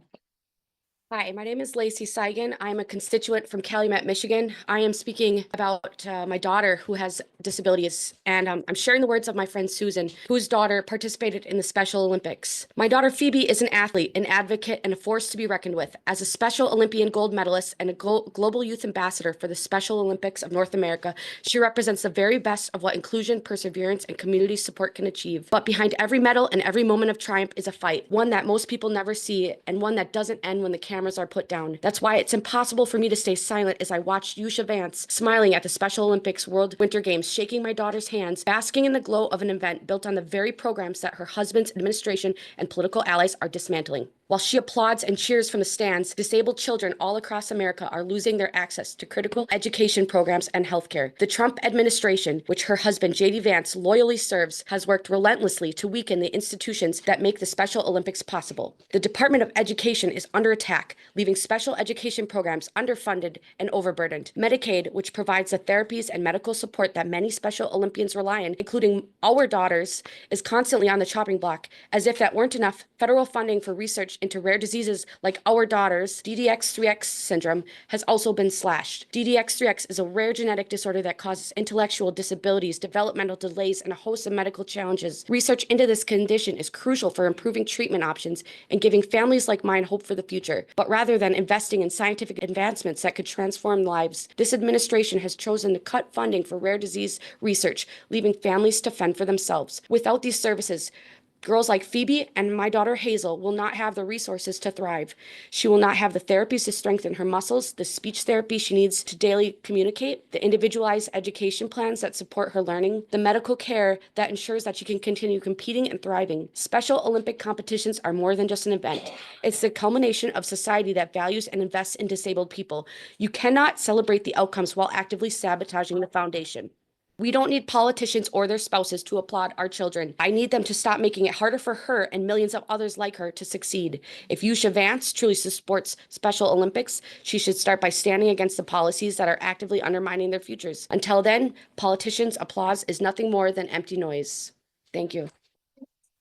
Hi, my name is Lacey Seigan. I'm a constituent from Calumet, Michigan. I am speaking about my daughter who has disabilities, and I'm sharing the words of my friend Susan, whose daughter participated in the Special Olympics. My daughter Phoebe is an athlete, an advocate, and a force to be reckoned with. As a Special Olympian gold medalist and a global youth ambassador for the Special Olympics of North America, she represents the very best of what inclusion, perseverance, and community support can achieve. But behind every medal and every moment of triumph is a fight, one that most people never see, and one that doesn't end when the cameras are put down. That's why it's impossible for me to stay silent as I watched Yusha Vance smiling at the Special Olympics World Winter Games, shaking my daughter's hands, basking in the glow of an event built on the very programs that her husband's administration and political allies are dismantling. While she applauds and cheers from the stands, disabled children all across America are losing their access to critical education programs and healthcare. The Trump administration, which her husband J.D. Vance loyally serves, has worked relentlessly to weaken the institutions that make the Special Olympics possible. The Department of Education is under attack, leaving special education programs underfunded and overburdened. Medicaid, which provides the therapies and medical support that many Special Olympians rely on, including our daughters, is constantly on the chopping block. As if that weren't enough, federal funding for research into rare diseases like our daughters' DDX3X syndrome has also been slashed. DDX3X is a rare genetic disorder that causes intellectual disabilities, developmental delays, and a host of medical challenges. Research into this condition is crucial for improving treatment options and giving families like mine hope for the future. But rather than investing in scientific advancements that could transform lives, this administration has chosen to cut funding for rare disease research, leaving families to fend for themselves. Without these services, girls like Phoebe and my daughter Hazel will not have the resources to thrive. She will not have the therapies to strengthen her muscles, the speech therapy she needs to daily communicate, the individualized education plans that support her learning, the medical care that ensures that she can continue competing and thriving. Special Olympic competitions are more than just an event. It's the culmination of society that values and invests in disabled people. You cannot celebrate the outcomes while actively sabotaging the foundation. We don't need politicians or their spouses to applaud our children. I need them to stop making it harder for her and millions of others like her to succeed. If Yusha Vance truly supports Special Olympics, she should start by standing against the policies that are actively undermining their futures. Until then, politicians' applause is nothing more than empty noise. Thank you.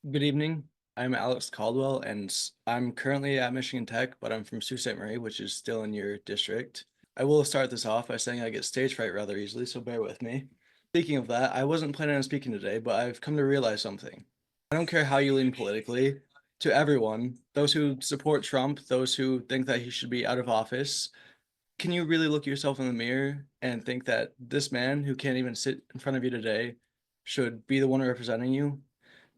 Good evening. I'm Alex Caldwell, and I'm currently at Michigan Tech, but I'm from Sault Ste. Marie, which is still in your district. I will start this off by saying I get stage fright rather easily, so bear with me. Speaking of that, I wasn't planning on speaking today, but I've come to realize something. I don't care how you lean politically, to everyone, those who support Trump, those who think that he should be out of office, can you really look yourself in the mirror and think that this man who can't even sit in front of you today should be the one representing you?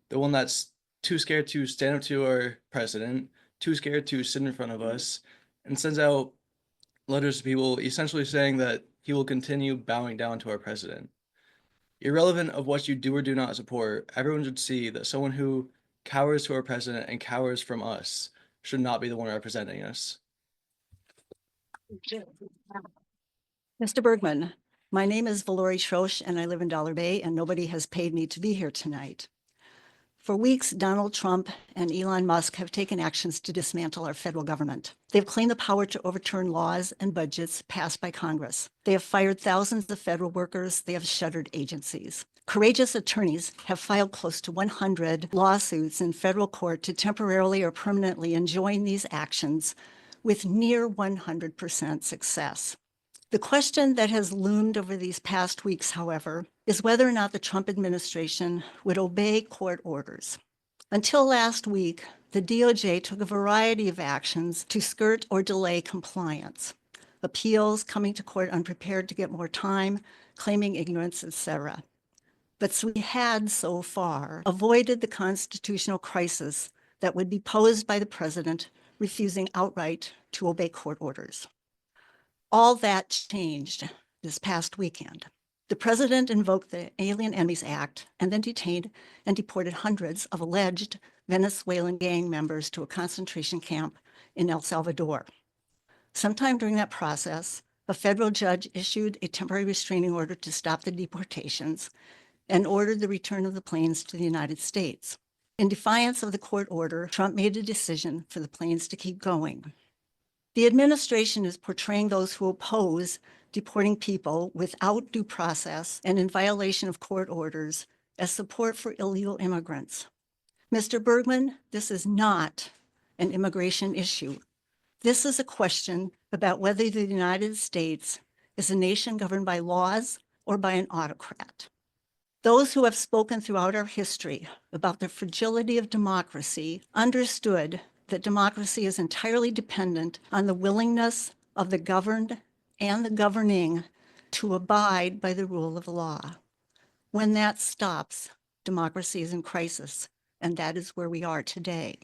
The one that's too scared to stand up to our president, too scared to sit in front of us, and sends out letters to people essentially saying that he will continue bowing down to our president. Irrelevant of what you do or do not support, everyone should see that someone who cowers to our president and cowers from us should not be the one representing us. Mr. Bergman, my name is Valorie Schrosch and I live in Dollar Bay, and nobody has paid me to be here tonight. For weeks, Donald Trump and Elon Musk have taken actions to dismantle our federal government. They've claimed the power to overturn laws and budgets passed by Congress. They have fired thousands of federal workers. They have shuttered agencies. Courageous attorneys have filed close to 100 lawsuits in federal court to temporarily or permanently enjoin these actions with near 100% success. The question that has loomed over these past weeks, however, is whether or not the Trump administration would obey court orders. Until last week, the DOJ took a variety of actions to skirt or delay compliance. Appeals, coming to court unprepared to get more time, claiming ignorance, etc. But we had so far avoided the constitutional crisis that would be posed by the president refusing outright to obey court orders. All that changed this past weekend. The president invoked the Alien Enemies Act and then detained and deported hundreds of alleged Venezuelan gang members to a concentration camp in El Salvador. Sometime during that process, a federal judge issued a temporary restraining order to stop the deportations and ordered the return of the planes to the United States. In defiance of the court order, Trump made a decision for the planes to keep going. The administration is portraying those who oppose deporting people without due process and in violation of court orders as support for illegal immigrants. Mr. Bergman, this is not an immigration issue. This is a question about whether the United States is a nation governed by laws or by an autocrat. Those who have spoken throughout our history about the fragility of democracy understood that democracy is entirely dependent on the willingness of the governed and the governing to abide by the rule of law. When that stops, democracy is in crisis, and that is where we are today.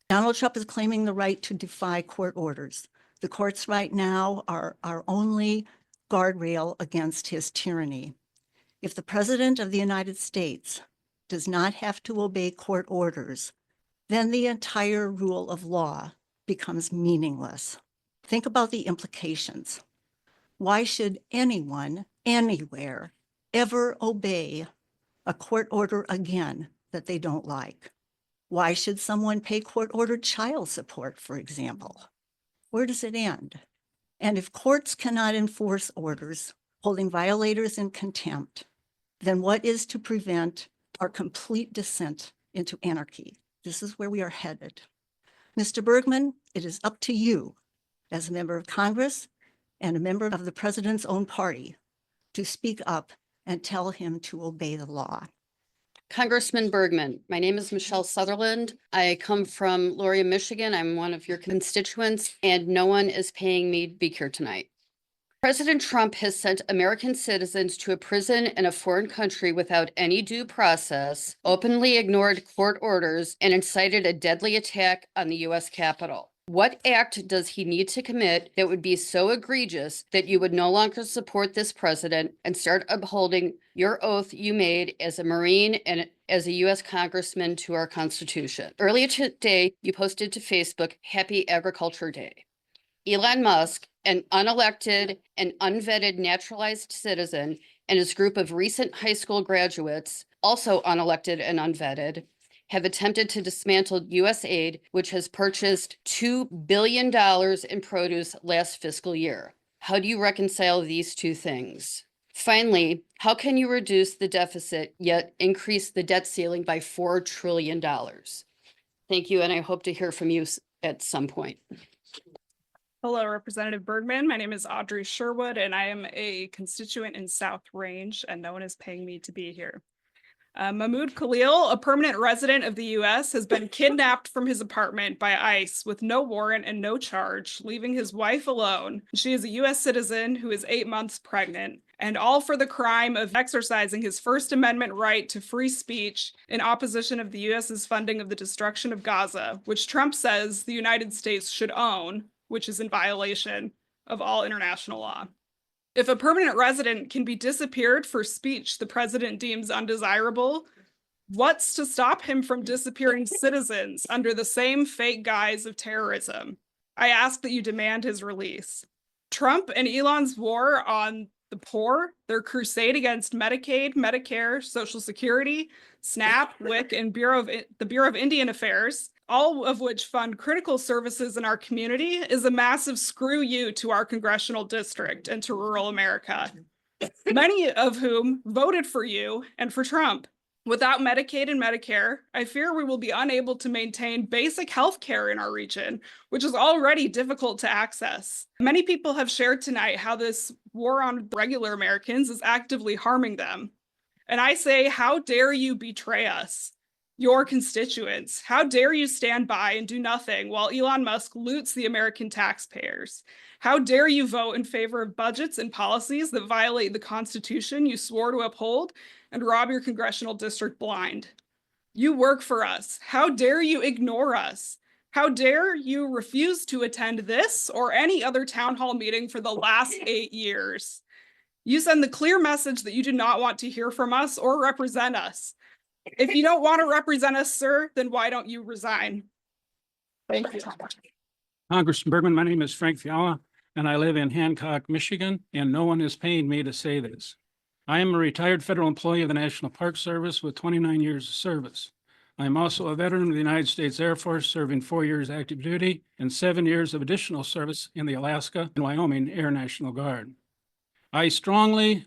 Donald Trump is claiming the right to defy court orders. The courts right now are our only guardrail against his tyranny. If the President of the United States does not have to obey court orders, then the entire rule of law becomes meaningless. Think about the implications. Why should anyone, anywhere, ever obey a court order again that they don't like? Why should someone pay court-ordered child support, for example? Where does it end? And if courts cannot enforce orders holding violators in contempt, then what is to prevent our complete descent into anarchy? This is where we are headed. Mr. Bergman, it is up to you as a member of Congress and a member of the president's own party to speak up and tell him to obey the law. Congressman Bergman, my name is Michelle Sutherland. I come from Loria, Michigan. I'm one of your constituents, and no one is paying me to be here tonight. President Trump has sent American citizens to a prison in a foreign country without any due process, openly ignored court orders, and incited a deadly attack on the U.S. Capitol. What act does he need to commit that would be so egregious that you would no longer support this president and start upholding your oath you made as a Marine and as a U.S. Congressman to our Constitution? Earlier today, you posted to Facebook, Happy Agriculture Day. Elon Musk, an unelected and unvetted naturalized citizen, and his group of recent high school graduates, also unelected and unvetted, have attempted to dismantle U.S. aid, which has purchased $2 billion in produce last fiscal year. How do you reconcile these two things? Finally, how can you reduce the deficit yet increase the debt ceiling by $4 trillion? Thank you, and I hope to hear from you at some point. Hello, Representative Bergman. My name is Audrey Sherwood, and I am a constituent in South Range, and no one is paying me to be here. Mahmoud Khalil, a permanent resident of the U.S., has been kidnapped from his apartment by ICE with no warrant and no charge, leaving his wife alone. She is a U.S. citizen who is 8 months pregnant, and all for the crime of exercising his First Amendment right to free speech in opposition of the U.S.'s funding of the destruction of Gaza, which Trump says the United States should own, which is in violation of all international law. If a permanent resident can be disappeared for speech the president deems undesirable, what's to stop him from disappearing citizens under the same fake guise of terrorism? I ask that you demand his release. Trump and Elon's war on the poor, their crusade against Medicaid, Medicare, Social Security, SNAP, WIC, and the Bureau of Indian Affairs, all of which fund critical services in our community, is a massive screw you to our congressional district and to rural America, many of whom voted for you and for Trump. Without Medicaid and Medicare, I fear we will be unable to maintain basic health care in our region, which is already difficult to access. Many people have shared tonight how this war on regular Americans is actively harming them. And I say, how dare you betray us? Your constituents. How dare you stand by and do nothing while Elon Musk loots the American taxpayers? How dare you vote in favor of budgets and policies that violate the Constitution you swore to uphold and rob your congressional district blind? You work for us. How dare you ignore us? How dare you refuse to attend this or any other town hall meeting for the last 8 years? You send the clear message that you do not want to hear from us or represent us. If you don't want to represent us, sir, then why don't you resign? Thank you. Congressman Bergman, my name is Frank Fiala, and I live in Hancock, Michigan, and no one is paying me to say this. I am a retired federal employee of the National Park Service with 29 years of service. I am also a veteran of the United States Air Force, serving 4 years active duty and 7 years of additional service in the Alaska and Wyoming Air National Guard. I strongly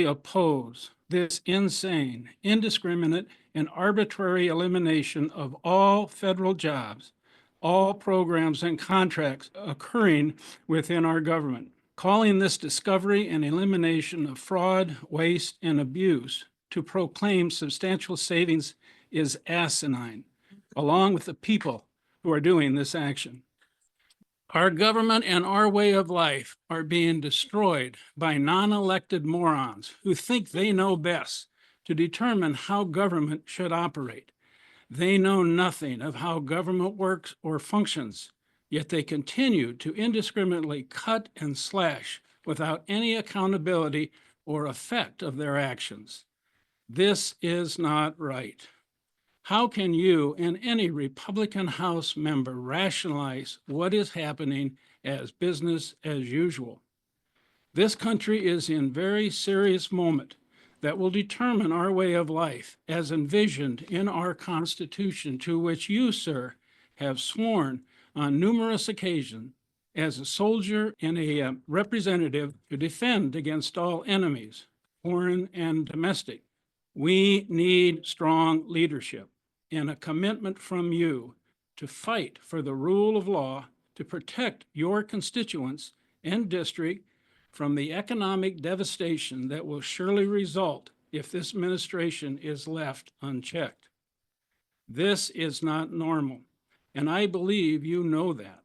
oppose this insane, indiscriminate, and arbitrary elimination of all federal jobs, all programs and contracts occurring within our government. Calling this discovery and elimination of fraud, waste, and abuse to proclaim substantial savings is asinine, along with the people who are doing this action. Our government and our way of life are being destroyed by non-elected morons who think they know best to determine how government should operate. They know nothing of how government works or functions, yet they continue to indiscriminately cut and slash without any accountability or effect of their actions. This is not right. How can you and any Republican House member rationalize what is happening as business as usual? This country is in very serious moment that will determine our way of life as envisioned in our Constitution, to which you, sir, have sworn on numerous occasions as a soldier and a representative to defend against all enemies, foreign and domestic. We need strong leadership and a commitment from you to fight for the rule of law, to protect your constituents and district from the economic devastation that will surely result if this administration is left unchecked. This is not normal, and I believe you know that.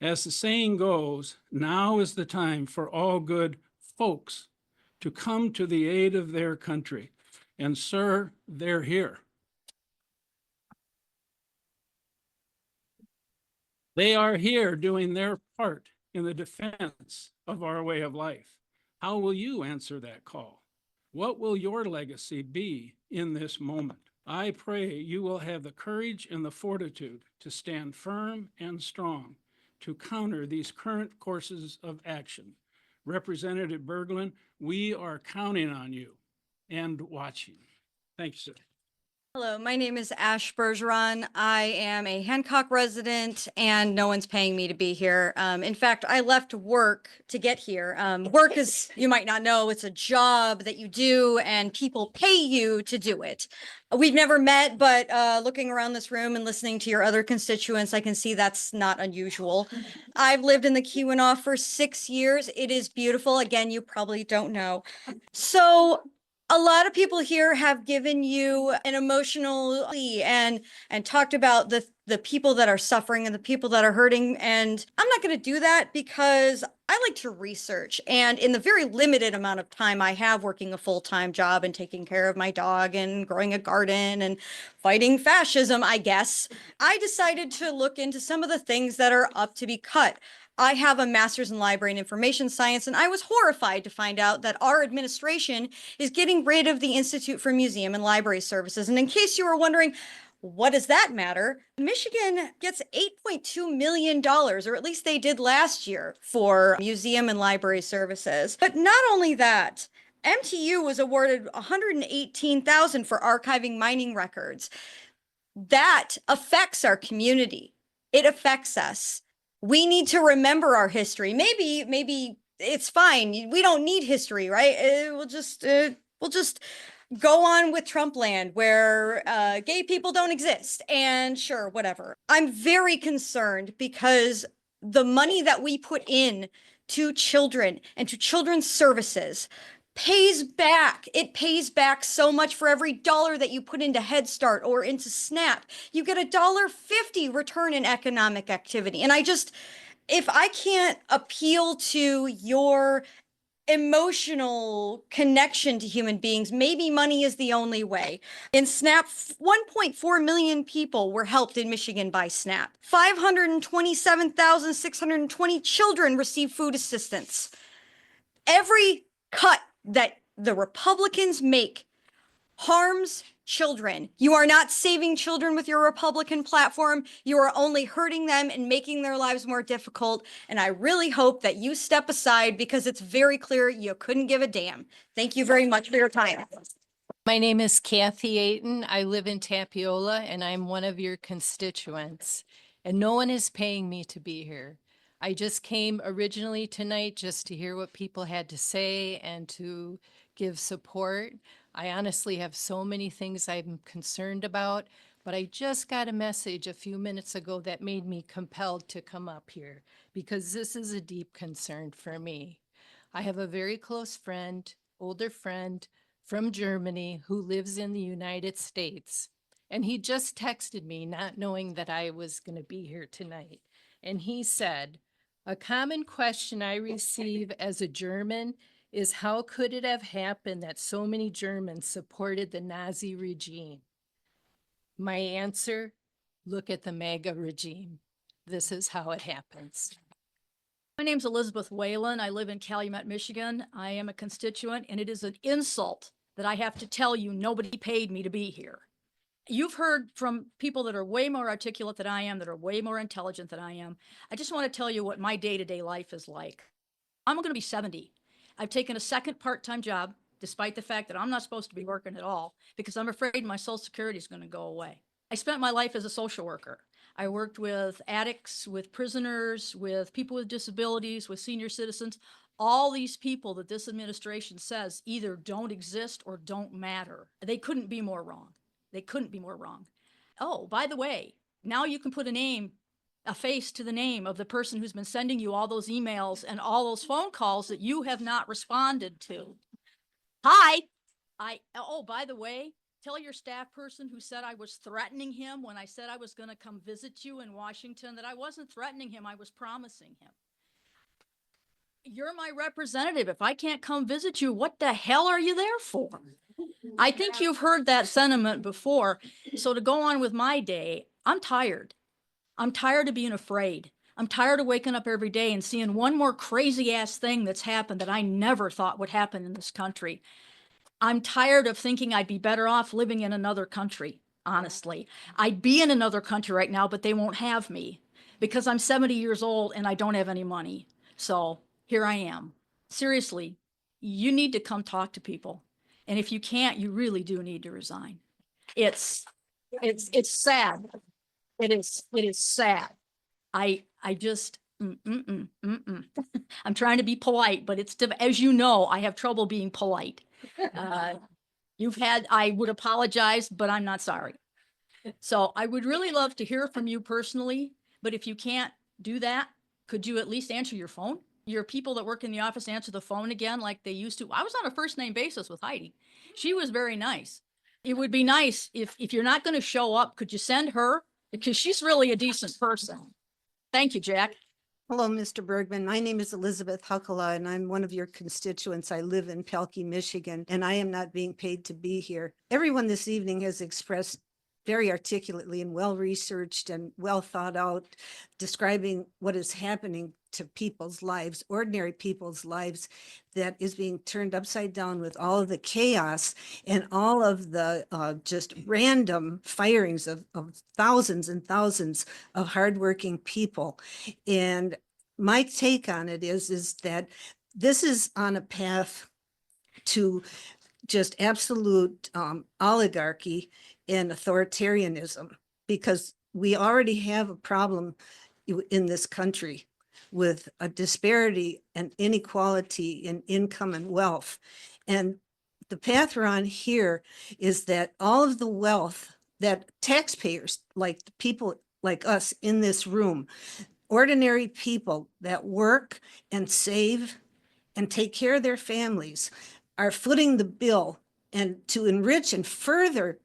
As the saying goes, now is the time for all good folks to come to the aid of their country. And sir, they're here. They are here doing their part in the defense of our way of life. How will you answer that call? What will your legacy be in this moment? I pray you will have the courage and the fortitude to stand firm and strong to counter these current courses of action. Representative Bergman, we are counting on you and watching. Thank you, sir. Hello, my name is Ash Bergeron. I am a Hancock resident and no one's paying me to be here. In fact, I left work to get here. Work is, you might not know, it's a job that you do and people pay you to do it. We've never met, but looking around this room and listening to your other constituents, I can see that's not unusual. I've lived in the Keweenaw for 6 years. It is beautiful. Again, you probably don't know. So A lot of people here have given you an emotional plea and talked about the people that are suffering and the people that are hurting. And I'm not going to do that because I like to research. And in the very limited amount of time I have working a full-time job and taking care of my dog and growing a garden and fighting fascism, I guess, I decided to look into some of the things that are up to be cut. I have a master's in library and information science, and I was horrified to find out that our administration is getting rid of the Institute for Museum and Library Services. And in case you were wondering, what does that matter? Michigan gets $8.2 million, or at least they did last year, for museum and library services. But not only that, MTU was awarded $118,000 for archiving mining records. That affects our community. It affects us. We need to remember our history. Maybe it's fine. We don't need history, right? We'll just go on with Trump land where gay people don't exist. And sure, whatever. I'm very concerned because the money that we put in to children and to children's services pays back. It pays back so much for every dollar that you put into Head Start or into SNAP. You get $1.50 return in economic activity. And if I can't appeal to your emotional connection to human beings, maybe money is the only way. In SNAP, 1.4 million people were helped in Michigan by SNAP. 527,620 children receive food assistance. Every cut that the Republicans make harms children. You are not saving children with your Republican platform. You are only hurting them and making their lives more difficult. And I really hope that you step aside because it's very clear you couldn't give a damn. Thank you very much for your time. My name is Kathy Ayton. I live in Tapiola and I'm one of your constituents. And no one is paying me to be here. I just came originally tonight just to hear what people had to say and to give support. I honestly have so many things I'm concerned about, but I just got a message a few minutes ago that made me compelled to come up here because this is a deep concern for me. I have a very close friend, older friend from Germany who lives in the United States. And he just texted me not knowing that I was going to be here tonight. And he said, a common question I receive as a German is how could it have happened that so many Germans supported the Nazi regime? My answer, look at the MAGA regime. This is how it happens. My name's Elizabeth Whalen. I live in Calumet, Michigan. I am a constituent, and it is an insult that I have to tell you nobody paid me to be here. You've heard from people that are way more articulate than I am, that are way more intelligent than I am. I just want to tell you what my day-to-day life is like. I'm going to be 70. I've taken a second part-time job, despite the fact that I'm not supposed to be working at all, because I'm afraid my Social Security is going to go away. I spent my life as a social worker. I worked with addicts, with prisoners, with people with disabilities, with senior citizens, all these people that this administration says either don't exist or don't matter. They couldn't be more wrong. They couldn't be more wrong. Oh, by the way, now you can put a face to the name of the person who's been sending you all those emails and all those phone calls that you have not responded to. Hi. Oh, by the way, tell your staff person who said I was threatening him when I said I was going to come visit you in Washington that I wasn't threatening him, I was promising him. You're my representative. If I can't come visit you, what the hell are you there for? I think you've heard that sentiment before. So to go on with my day, I'm tired. I'm tired of being afraid. I'm tired of waking up every day and seeing one more crazy ass thing that's happened that I never thought would happen in this country. I'm tired of thinking I'd be better off living in another country, honestly. I'd be in another country right now, but they won't have me because I'm 70 years old and I don't have any money. So here I am. Seriously, you need to come talk to people. And if you can't, you really do need to resign. It's sad. It is sad. I just, I'm trying to be polite, but it's, as you know, I have trouble being polite. I would apologize, but I'm not sorry. So I would really love to hear from you personally, but if you can't do that, could you at least answer your phone? your people that work in the office answer the phone again like they used to. I was on a first name basis with Heidi. She was very nice. It would be nice if you're not going to show up, could you send her? Because she's really a decent person. Thank you, Jack. Hello, Mr. Bergman. My name is Elizabeth Huckala, and I'm one of your constituents. I live in Pelkey, Michigan, and I am not being paid to be here. Everyone this evening has expressed very articulately and well-researched and well thought out, describing what is happening to people's lives, ordinary people's lives, that is being turned upside down with all of the chaos and all of the just random firings of thousands and thousands of hardworking people. And my take on it is that this is on a path to just absolute oligarchy and authoritarianism, because we already have a problem in this country with a disparity and inequality in income and wealth. And the path we're on here is that all of the wealth that taxpayers, like the people like us in this room, ordinary people that work and save and take care of their families, are footing the bill and to enrich and further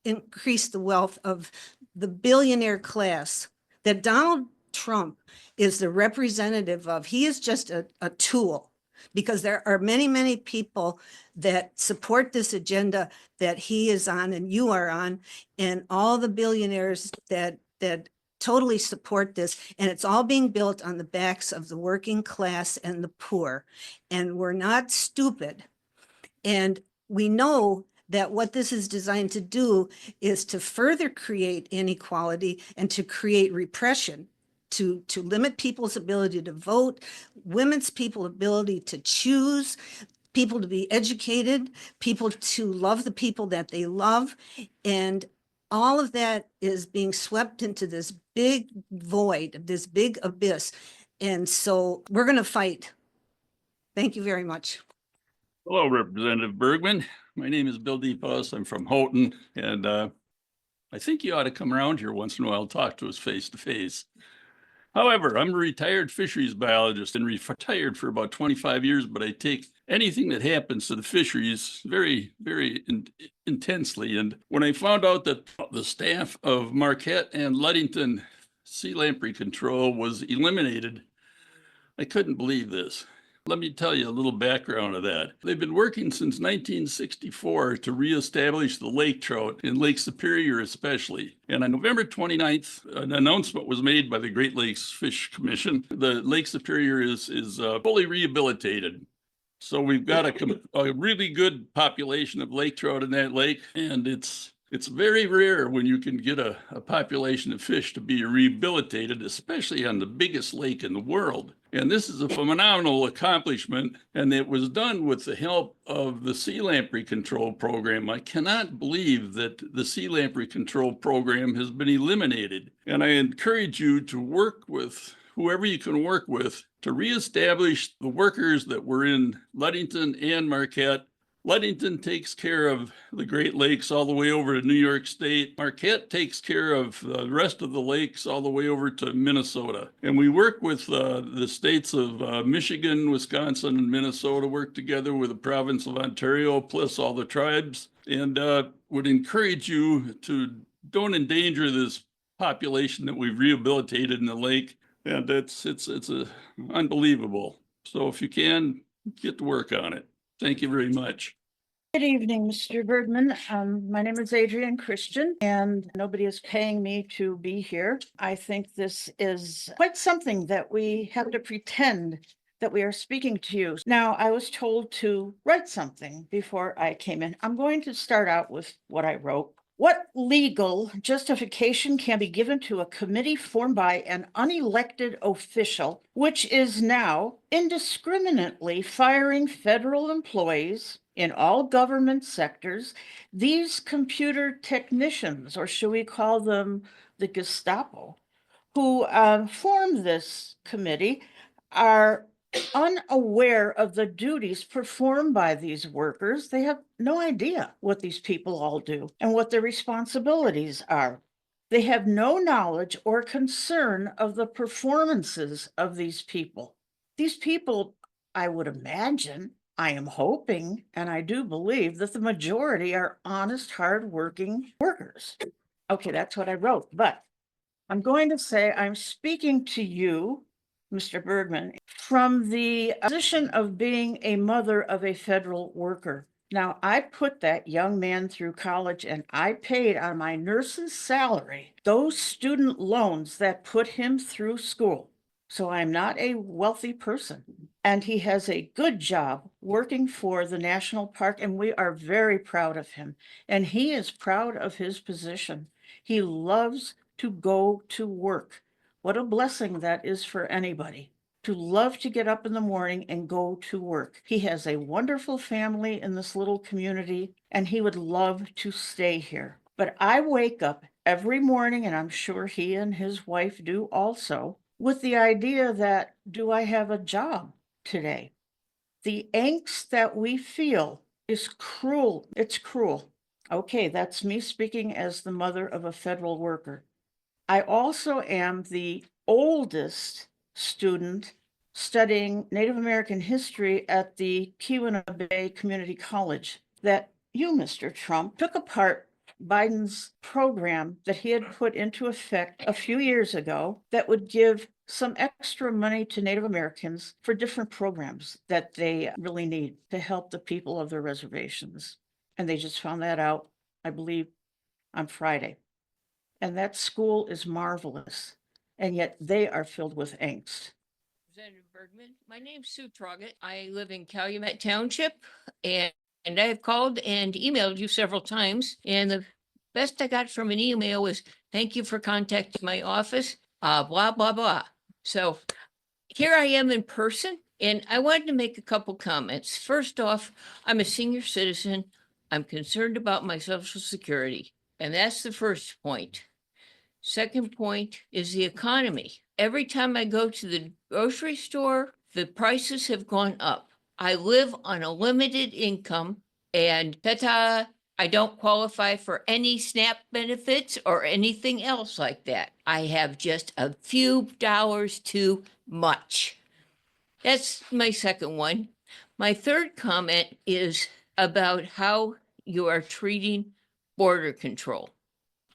increase the wealth of the billionaire class that Donald Trump is the representative of. He is just a tool, because there are many, many people that support this agenda that he is on and you are on, and all the billionaires that totally support this. And it's all being built on the backs of the working class and the poor. And we're not stupid. And we know that what this is designed to do is to further create inequality and to create repression, to limit people's ability to vote, women's people's ability to choose, people to be educated, people to love the people that they love. And all of that is being swept into this big void, this big abyss. And so we're going to fight. Thank you very much. Hello, Representative Bergman. My name is Bill DePaus. I'm from Houghton, and I think you ought to come around here once in a while and talk to us face to face. However, I'm a retired fisheries biologist and retired for about 25 years, but I take anything that happens to the fisheries very, very intensely. And when I found out that the staff of Marquette and Ludington sea lamprey control was eliminated, I couldn't believe this. Let me tell you a little background of that. They've been working since 1964 to reestablish the lake trout in Lake Superior especially. And on November 29th, an announcement was made by the Great Lakes Fish Commission. The Lake Superior is fully rehabilitated. So we've got a really good population of lake trout in that lake, and it's very rare when you can get a population of fish to be rehabilitated, especially on the biggest lake in the world. And this is a phenomenal accomplishment, and it was done with the help of the sea lamprey control program. I cannot believe that the sea lamprey control program has been eliminated. And I encourage you to work with whoever you can work with to reestablish the workers that were in Ludington and Marquette. Ludington takes care of the Great Lakes all the way over to New York State. Marquette takes care of the rest of the lakes all the way over to Minnesota. And we work with the states of Michigan, Wisconsin, and Minnesota, work together with the province of Ontario, plus all the tribes, and would encourage you to don't endanger this population that we've rehabilitated in the lake. And it's unbelievable. So if you can, get to work on it. Thank you very much. Good evening, Mr. Bergman. My name is Adrienne Christian, and nobody is paying me to be here. I think this is quite something that we have to pretend that we are speaking to you. Now, I was told to write something before I came in. I'm going to start out with what I wrote. What legal justification can be given to a committee formed by an unelected official, which is now indiscriminately firing federal employees in all government sectors? These computer technicians, or should we call them the Gestapo, who formed this committee, are unaware of the duties performed by these workers. They have no idea what these people all do and what their responsibilities are. They have no knowledge or concern of the performances of these people. These people, I would imagine, I am hoping, and I do believe that the majority are honest, hardworking workers. Okay, that's what I wrote, but I'm going to say I'm speaking to you, Mr. Bergman, from the position of being a mother of a federal worker. Now, I put that young man through college and I paid on my nurse's salary those student loans that put him through school. So I'm not a wealthy person. And he has a good job working for the national park, and we are very proud of him. And he is proud of his position. He loves to go to work. What a blessing that is for anybody, to love to get up in the morning and go to work. He has a wonderful family in this little community, and he would love to stay here. But I wake up every morning, and I'm sure he and his wife do also, with the idea that, do I have a job today? The angst that we feel is cruel. It's cruel. Okay, that's me speaking as the mother of a federal worker. I also am the oldest student studying Native American history at the Keweenaw Bay Community College that you, Mr. Trump, took apart Biden's program that he had put into effect a few years ago that would give some extra money to Native Americans for different programs that they really need to help the people of their reservations. And they just found that out, I believe, on Friday. And that school is marvelous, and yet they are filled with angst. Representative Bergman, my name's Sue Trogget. I live in Calumet Township, and I've called and emailed you several times, and the best I got from an email was, thank you for contacting my office, blah, blah, blah. So here I am in person, and I wanted to make a couple comments. First off, I'm a senior citizen. I'm concerned about my Social Security, and that's the first point. Second point is the economy. Every time I go to the grocery store, the prices have gone up. I live on a limited income, and I don't qualify for any SNAP benefits or anything else like that. I have just a few dollars too much. That's my second one. My third comment is about how you are treating border control.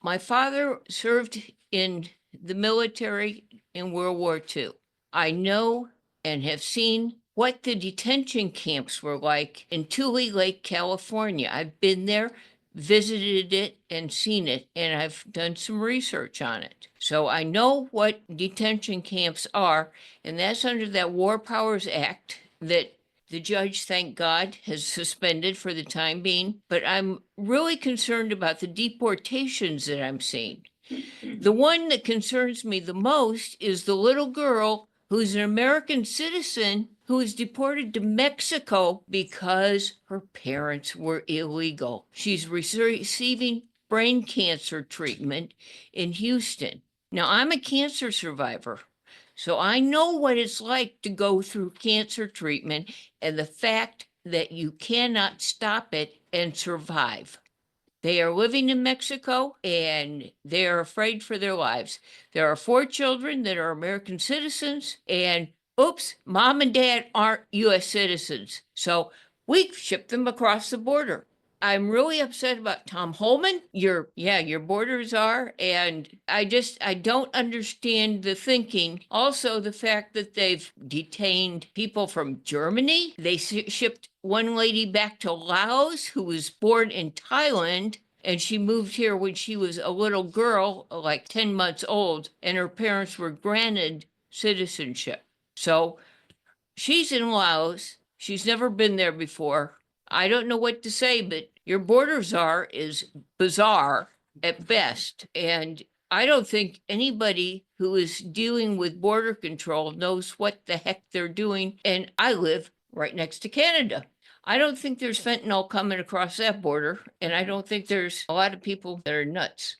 My father served in the military in World War II. I know and have seen what the detention camps were like in Tule Lake, California. I've been there, visited it, and seen it, and I've done some research on it. So I know what detention camps are, and that's under that War Powers Act that the judge, thank God, has suspended for the time being, but I'm really concerned about the deportations that I'm seeing. The one that concerns me the most is the little girl who's an American citizen who was deported to Mexico because her parents were illegal. She's receiving brain cancer treatment in Houston. Now, I'm a cancer survivor. So I know what it's like to go through cancer treatment and the fact that you cannot stop it and survive. They are living in Mexico and they are afraid for their lives. There are 4 children that are American citizens, and oops, mom and dad aren't US citizens. So we ship them across the border. I'm really upset about Tom Holman. Your borders are, and I don't understand the thinking. Also, the fact that they've detained people from Germany. They shipped one lady back to Laos who was born in Thailand, and she moved here when she was a little girl, like 10 months old, and her parents were granted citizenship. So she's in Laos. She's never been there before. I don't know what to say, but your border czar is bizarre at best. And I don't think anybody who is dealing with border control knows what the heck they're doing. And I live right next to Canada. I don't think there's fentanyl coming across that border. And I don't think there's a lot of people that are nuts.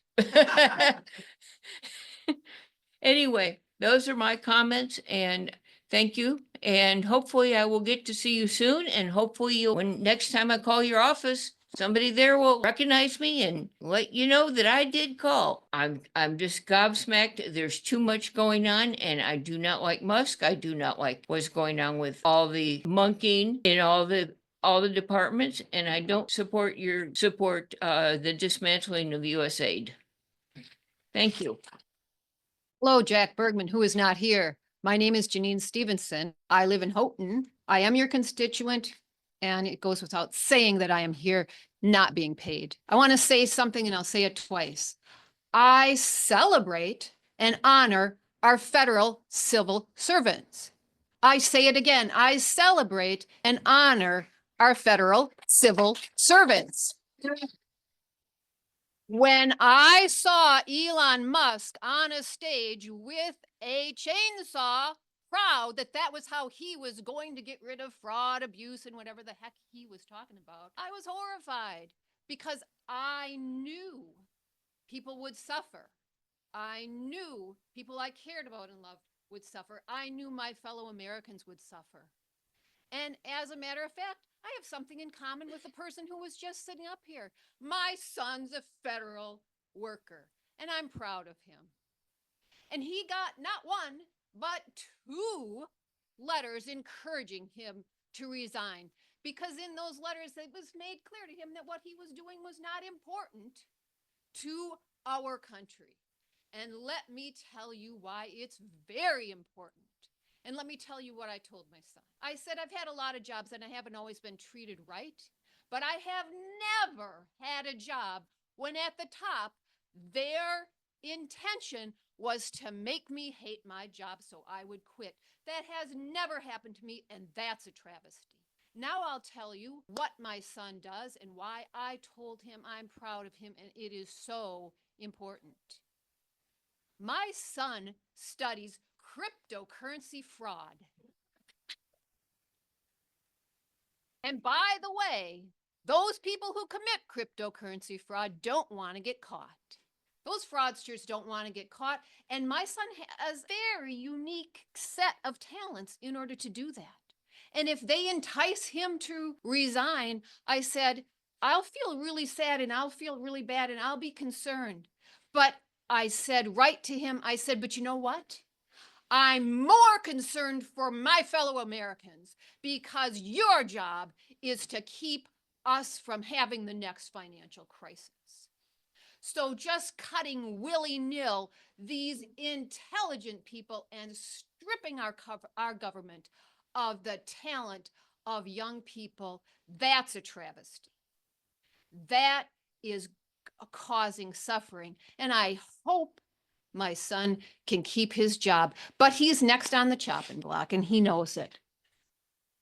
Anyway, those are my comments, and thank you. And hopefully I will get to see you soon. And hopefully when next time I call your office, somebody there will recognize me and let you know that I did call. I'm just gobsmacked. There's too much going on, and I do not like Musk. I do not like what's going on with all the monkeying in all the departments, and I don't support the dismantling of USAID. Thank you. Hello, Jack Bergman, who is not here. My name is Janine Stevenson. I live in Houghton. I am your constituent, and it goes without saying that I am here not being paid. I want to say something, and I'll say it twice. I celebrate and honor our federal civil servants. I say it again. I celebrate and honor our federal civil servants. When I saw Elon Musk on a stage with a chainsaw, proud that that was how he was going to get rid of fraud, abuse, and whatever the heck he was talking about, I was horrified because I knew people would suffer. I knew people I cared about and loved would suffer. I knew my fellow Americans would suffer. And as a matter of fact, I have something in common with the person who was just sitting up here. My son's a federal worker, and I'm proud of him. And he got not one, but 2 letters encouraging him to resign, because in those letters it was made clear to him that what he was doing was not important to our country. And let me tell you why it's very important. And let me tell you what I told my son. I said, I've had a lot of jobs and I haven't always been treated right, but I have never had a job when at the top, their intention was to make me hate my job so I would quit. That has never happened to me, and that's a travesty. Now I'll tell you what my son does and why I told him I'm proud of him, and it is so important. My son studies cryptocurrency fraud. And by the way, those people who commit cryptocurrency fraud don't want to get caught. Those fraudsters don't want to get caught. And my son has a very unique set of talents in order to do that. And if they entice him to resign, I said, I'll feel really sad and I'll feel really bad and I'll be concerned. But I said right to him, I said, but you know what? I'm more concerned for my fellow Americans because your job is to keep us from having the next financial crisis. So just cutting willy-nilly these intelligent people and stripping our government of the talent of young people, that's a travesty. That is causing suffering. And I hope my son can keep his job, but he's next on the chopping block and he knows it.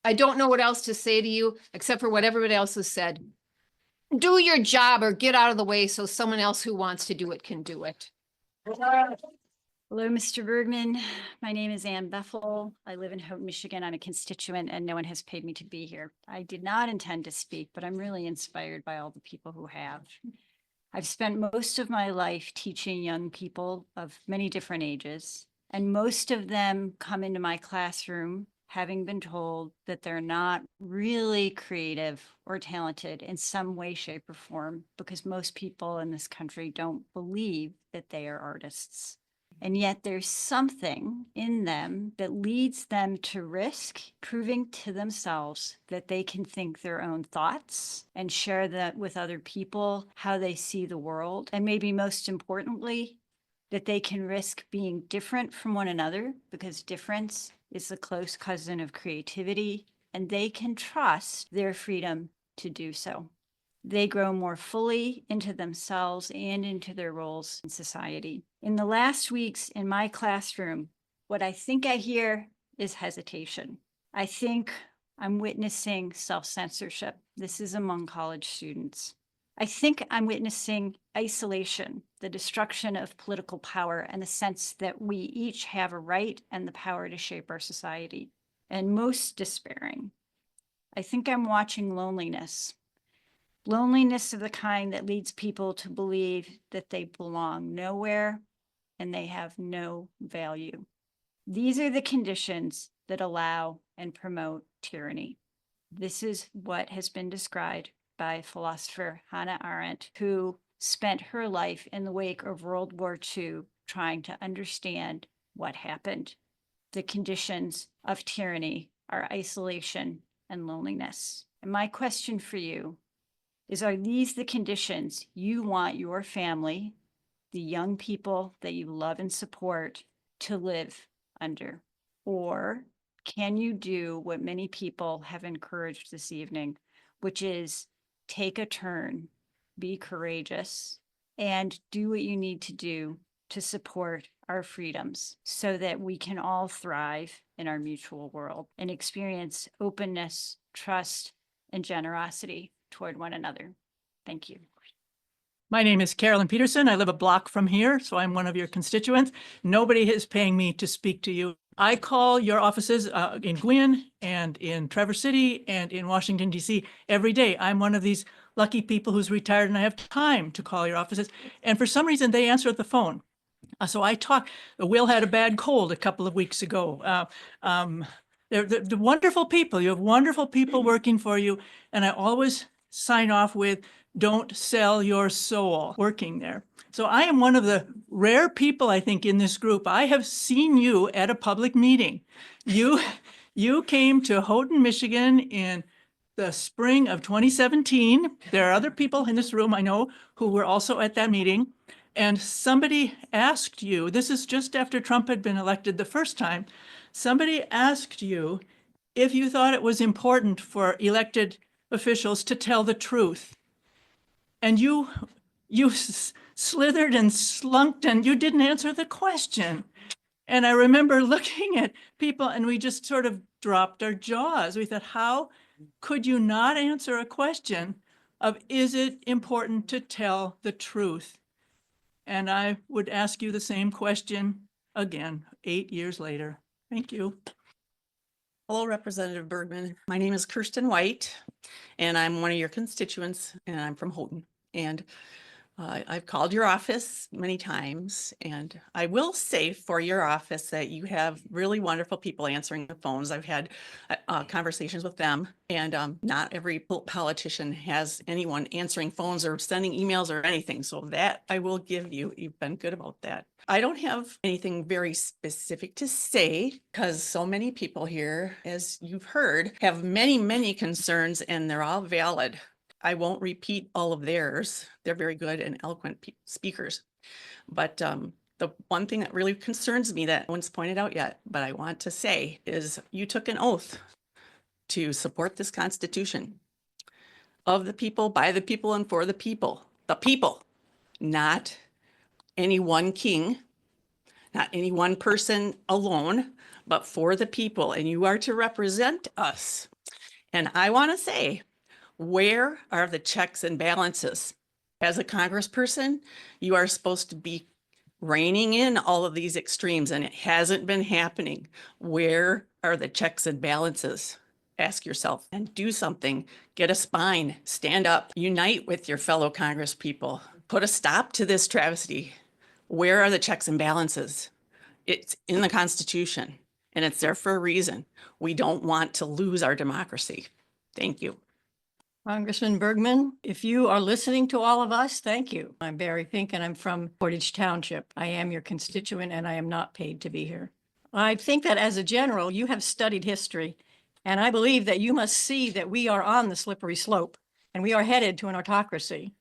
I don't know what else to say to you except for what everybody else has said. Do your job or get out of the way so someone else who wants to do it can do it. Hello, Mr. Bergman. My name is Ann Beffel. I live in Houghton, Michigan. I'm a constituent and no one has paid me to be here. I did not intend to speak, but I'm really inspired by all the people who have. I've spent most of my life teaching young people of many different ages, and most of them come into my classroom having been told that they're not really creative or talented in some way, shape, or form, because most people in this country don't believe that they are artists. And yet there's something in them that leads them to risk proving to themselves that they can think their own thoughts and share that with other people, how they see the world. And maybe most importantly, that they can risk being different from one another, because difference is the close cousin of creativity, and they can trust their freedom to do so. They grow more fully into themselves and into their roles in society. In the last weeks in my classroom, what I think I hear is hesitation. I think I'm witnessing self-censorship. This is among college students. I think I'm witnessing isolation, the destruction of political power, and the sense that we each have a right and the power to shape our society. And most despairing, I think I'm watching loneliness. Loneliness of the kind that leads people to believe that they belong nowhere and they have no value. These are the conditions that allow and promote tyranny. This is what has been described by philosopher Hannah Arendt, who spent her life in the wake of World War II trying to understand what happened. The conditions of tyranny are isolation and loneliness. And my question for you is, are these the conditions you want your family, the young people that you love and support, to live under? Or can you do what many people have encouraged this evening, which is take a turn, be courageous, and do what you need to do to support our freedoms so that we can all thrive in our mutual world and experience openness, trust, and generosity toward one another. Thank you. My name is Carolyn Peterson. I live a block from here, so I'm one of your constituents. Nobody is paying me to speak to you. I call your offices in Gwynn and in Traverse City and in Washington, D.C. every day. I'm one of these lucky people who's retired and I have time to call your offices. And for some reason, they answer the phone. So I talk. Will had a bad cold a couple of weeks ago. They're wonderful people. You have wonderful people working for you. And I always sign off with, don't sell your soul working there. So I am one of the rare people, I think, in this group. I have seen you at a public meeting. You came to Houghton, Michigan in the spring of 2017. There are other people in this room I know who were also at that meeting. And somebody asked you, this is just after Trump had been elected the first time, somebody asked you if you thought it was important for elected officials to tell the truth. And you slithered and slunked and you didn't answer the question. And I remember looking at people and we just sort of dropped our jaws. We thought, how could you not answer a question of, is it important to tell the truth? And I would ask you the same question again, 8 years later. Thank you. Hello, Representative Bergman. My name is Kirsten White, and I'm one of your constituents, and I'm from Houghton. And I've called your office many times, and I will say for your office that you have really wonderful people answering the phones. I've had conversations with them, and not every politician has anyone answering phones or sending emails or anything. So that I will give you. You've been good about that. I don't have anything very specific to say because so many people here, as you've heard, have many, many concerns, and they're all valid. I won't repeat all of theirs. They're very good and eloquent speakers. But the one thing that really concerns me that no one's pointed out yet, but I want to say is you took an oath to support this Constitution of the people, by the people, and for the people, not any one king, not any one person alone, but for the people. And you are to represent us. And I want to say, where are the checks and balances? As a congressperson, you are supposed to be reining in all of these extremes, and it hasn't been happening. Where are the checks and balances? Ask yourself and do something. Get a spine, stand up, unite with your fellow congresspeople. Put a stop to this travesty. Where are the checks and balances? It's in the Constitution, and it's there for a reason. We don't want to lose our democracy. Thank you. Congressman Bergman, if you are listening to all of us, thank you. I'm Barry Fink and I'm from Portage Township. I am your constituent and I am not paid to be here. I think that as a general, you have studied history, and I believe that you must see that we are on the slippery slope and we are headed to an autocracy.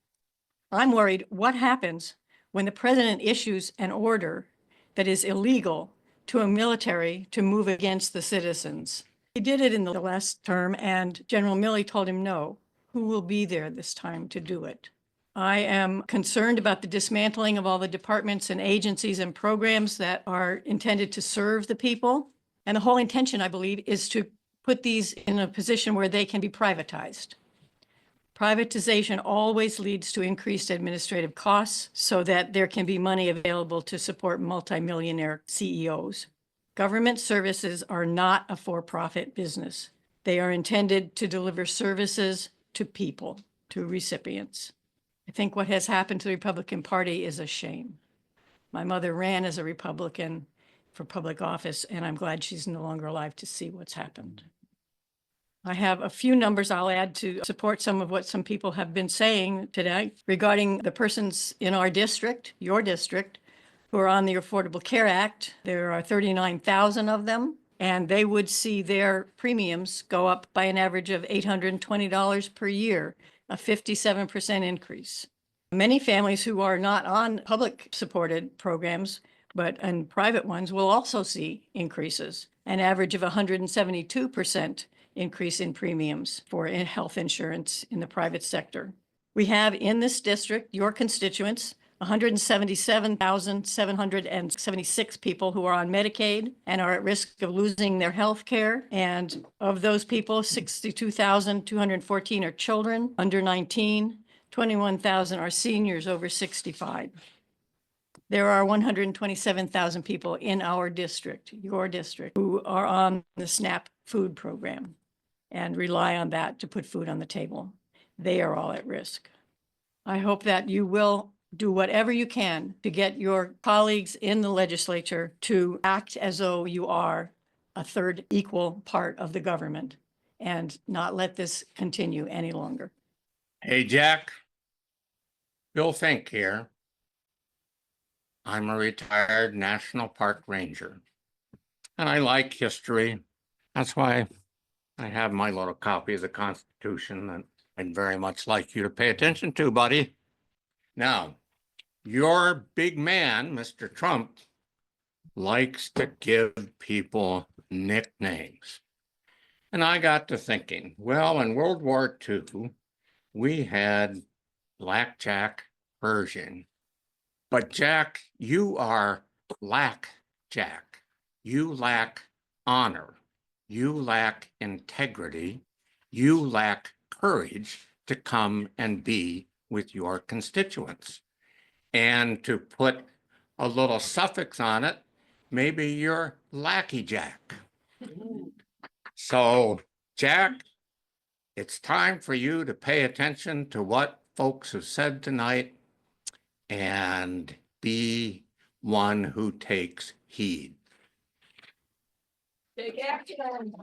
I'm worried what happens when the president issues an order that is illegal to a military to move against the citizens. He did it in the last term and General Milley told him no. Who will be there this time to do it? I am concerned about the dismantling of all the departments and agencies and programs that are intended to serve the people. And the whole intention, I believe, is to put these in a position where they can be privatized. Privatization always leads to increased administrative costs so that there can be money available to support multimillionaire CEOs. Government services are not a for-profit business. They are intended to deliver services to people, to recipients. I think what has happened to the Republican Party is a shame. My mother ran as a Republican for public office, and I'm glad she's no longer alive to see what's happened. I have a few numbers I'll add to support some of what some people have been saying today regarding the persons in our district, your district, who are on the Affordable Care Act. There are 39,000 of them, and they would see their premiums go up by an average of $820 per year, a 57% increase. Many families who are not on public supported programs, but in private ones will also see increases, an average of 172% increase in premiums for health insurance in the private sector. We have in this district, your constituents, 177,776 people who are on Medicaid and are at risk of losing their health care. And of those people, 62,214 are children under 19, 21,000 are seniors over 65. There are 127,000 people in our district, your district, who are on the SNAP food program and rely on that to put food on the table. They are all at risk. I hope that you will do whatever you can to get your colleagues in the legislature to act as though you are a third equal part of the government and not let this continue any longer. Hey, Jack. Bill Fink here. I'm a retired National Park Ranger, and I like history. That's why I have my little copy of the Constitution that I'd very much like you to pay attention to, buddy. Now, your big man, Mr. Trump, likes to give people nicknames. And I got to thinking, well, in World War II, we had Blackjack Pershing. But Jack, you are lack Jack. You lack honor. You lack integrity. You lack courage to come and be with your constituents. And to put a little suffix on it, maybe you're lackey Jack. So, Jack, it's time for you to pay attention to what folks have said tonight and be one who takes heed. Take action.